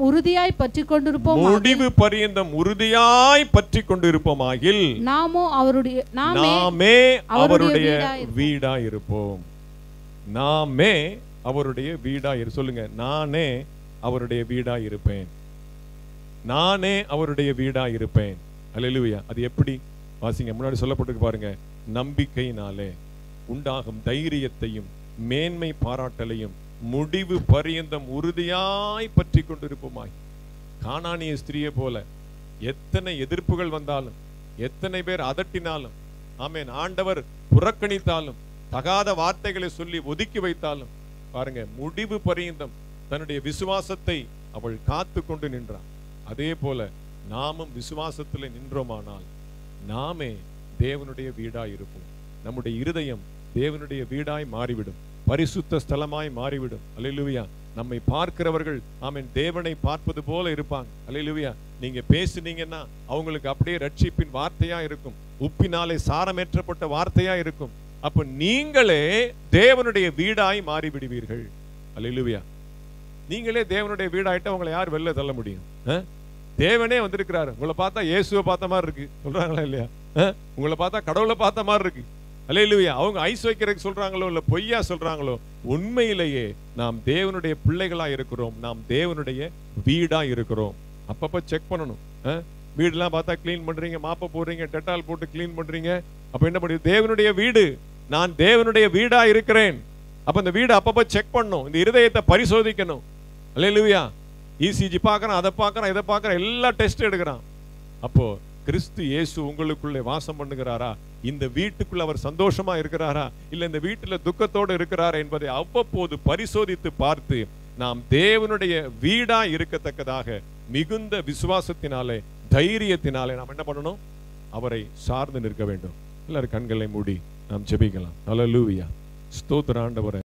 உறுதியாய் பற்றி கொண்டிருப்போமாகில் நாமே அவருடைய வீடாய் இருப்போம். நாமே அவருடைய வீடாய் சொல்லுங்க. நானே அவருடைய வீடாய் இருப்பேன், நானே அவருடைய வீடாய் இருப்பேன். அல்லேலூயா. அது எப்படி? வாசிங்க, முன்னாடி சொல்லப்பட்டிருக்கு பாருங்க. நம்பிக்கையினாலே உண்டாகும் தைரியத்தையும் மேன்மை பாராட்டலையும் முடிவு பரியந்தம் உறுதியாய் பற்றி கொண்டிருப்போமாய். கானானிய ஸ்திரியை போல எத்தனை எதிர்ப்புகள் வந்தாலும், எத்தனை பேர் அதட்டினாலும், ஆமென், ஆண்டவர் புறக்கணித்தாலும், தகாத வார்த்தைகளை சொல்லி ஒதுக்கி வைத்தாலும், பாருங்க, முடிவு பரியந்தம் தன்னுடைய விசுவாசத்தை அவள் காத்து கொண்டு நின்றாள். அதே போல நாமும் விசுவாசத்துல நின்றோமானால் நாமே தேவனுடைய வீடாய் இருப்போம். நம்முடைய இருதயம் தேவனுடைய வீடாய் மாறிவிடும், பரிசுத்த ஸ்தலமாய் மாறிவிடும். அல்லேலூயா. நம்மை பார்க்கிறவர்கள் ஆமென் தேவனை பார்ப்பது போல இருப்பாங்க. அல்லேலூயா. நீங்க பேசுனீங்கன்னா அவங்களுக்கு அப்படியே ரட்சிப்பின் வார்த்தையா இருக்கும், உப்பினாலே சாரமேற்றப்பட்ட வார்த்தையா இருக்கும். அப்ப நீங்களே தேவனுடைய வீடாய் மாறிவிடுவீர்கள். அல்லேலூயா. நீங்களே தேவனுடைய வீடாயிட்டா உங்களை யார் வெளில தள்ள முடியும்? தேவனே வந்திருக்கிறாரு. உங்களை பார்த்தா இயேசுவை பார்த்த மாதிரி இருக்கு சொல்றாங்களா இல்லையா? உங்களை பார்த்தா கடவுளை பார்த்த மாதிரி இருக்கு. அல்லேலூயா. அவங்க ஐஸ் வைக்கிறதுக்கு சொல்றாங்களோ இல்ல பொய்யா சொல்றாங்களோ, உண்மையிலேயே நாம் தேவனுடைய பிள்ளைகளா இருக்கிறோம், நாம் தேவனுடைய வீடா இருக்கிறோம். அப்பப்ப செக் பண்ணணும். வீடுலாம் பார்த்தா கிளீன் பண்றீங்க, மாப்ப போடுறீங்க, டெட்டால் போட்டு கிளீன் பண்றீங்க. அப்ப என்ன பண்ணுது? தேவனுடைய வீடு, நான் தேவனுடைய வீடா இருக்கிறேன். அப்ப இந்த வீடு அப்பப்ப செக் பண்ணணும், இந்த இருதயத்தை பரிசோதிக்கணும். அல்லேலூயா. இசிஜி பார்க்கறான், அதை பார்க்கறான், இதை பார்க்கறான், எல்லா டெஸ்ட் எடுக்கிறான். அப்போ கிறிஸ்து இயேசு உங்களுக்குள்ளே வாசம் பண்ணுகிறாரா? இந்த வீட்டுக்குள்ள அவர் சந்தோஷமா இருக்கிறாரா, இல்ல இந்த வீட்டுல துக்கத்தோடு இருக்கிறாரா என்பதை அவ்வப்போது பரிசோதித்து பார்த்து நாம் தேவனுடைய வீடா இருக்கத்தக்கதாக மிகுந்த விசுவாசத்தினாலே, தைரியத்தினாலே நாம் என்ன பண்ணணும்? அவரை சார்ந்து நிற்க வேண்டும். எல்லாரும் கண்களை மூடி நாம் ஜெபிக்கலாம். அல்லேலூயா. ஸ்தோத்திர ஆண்டவரே.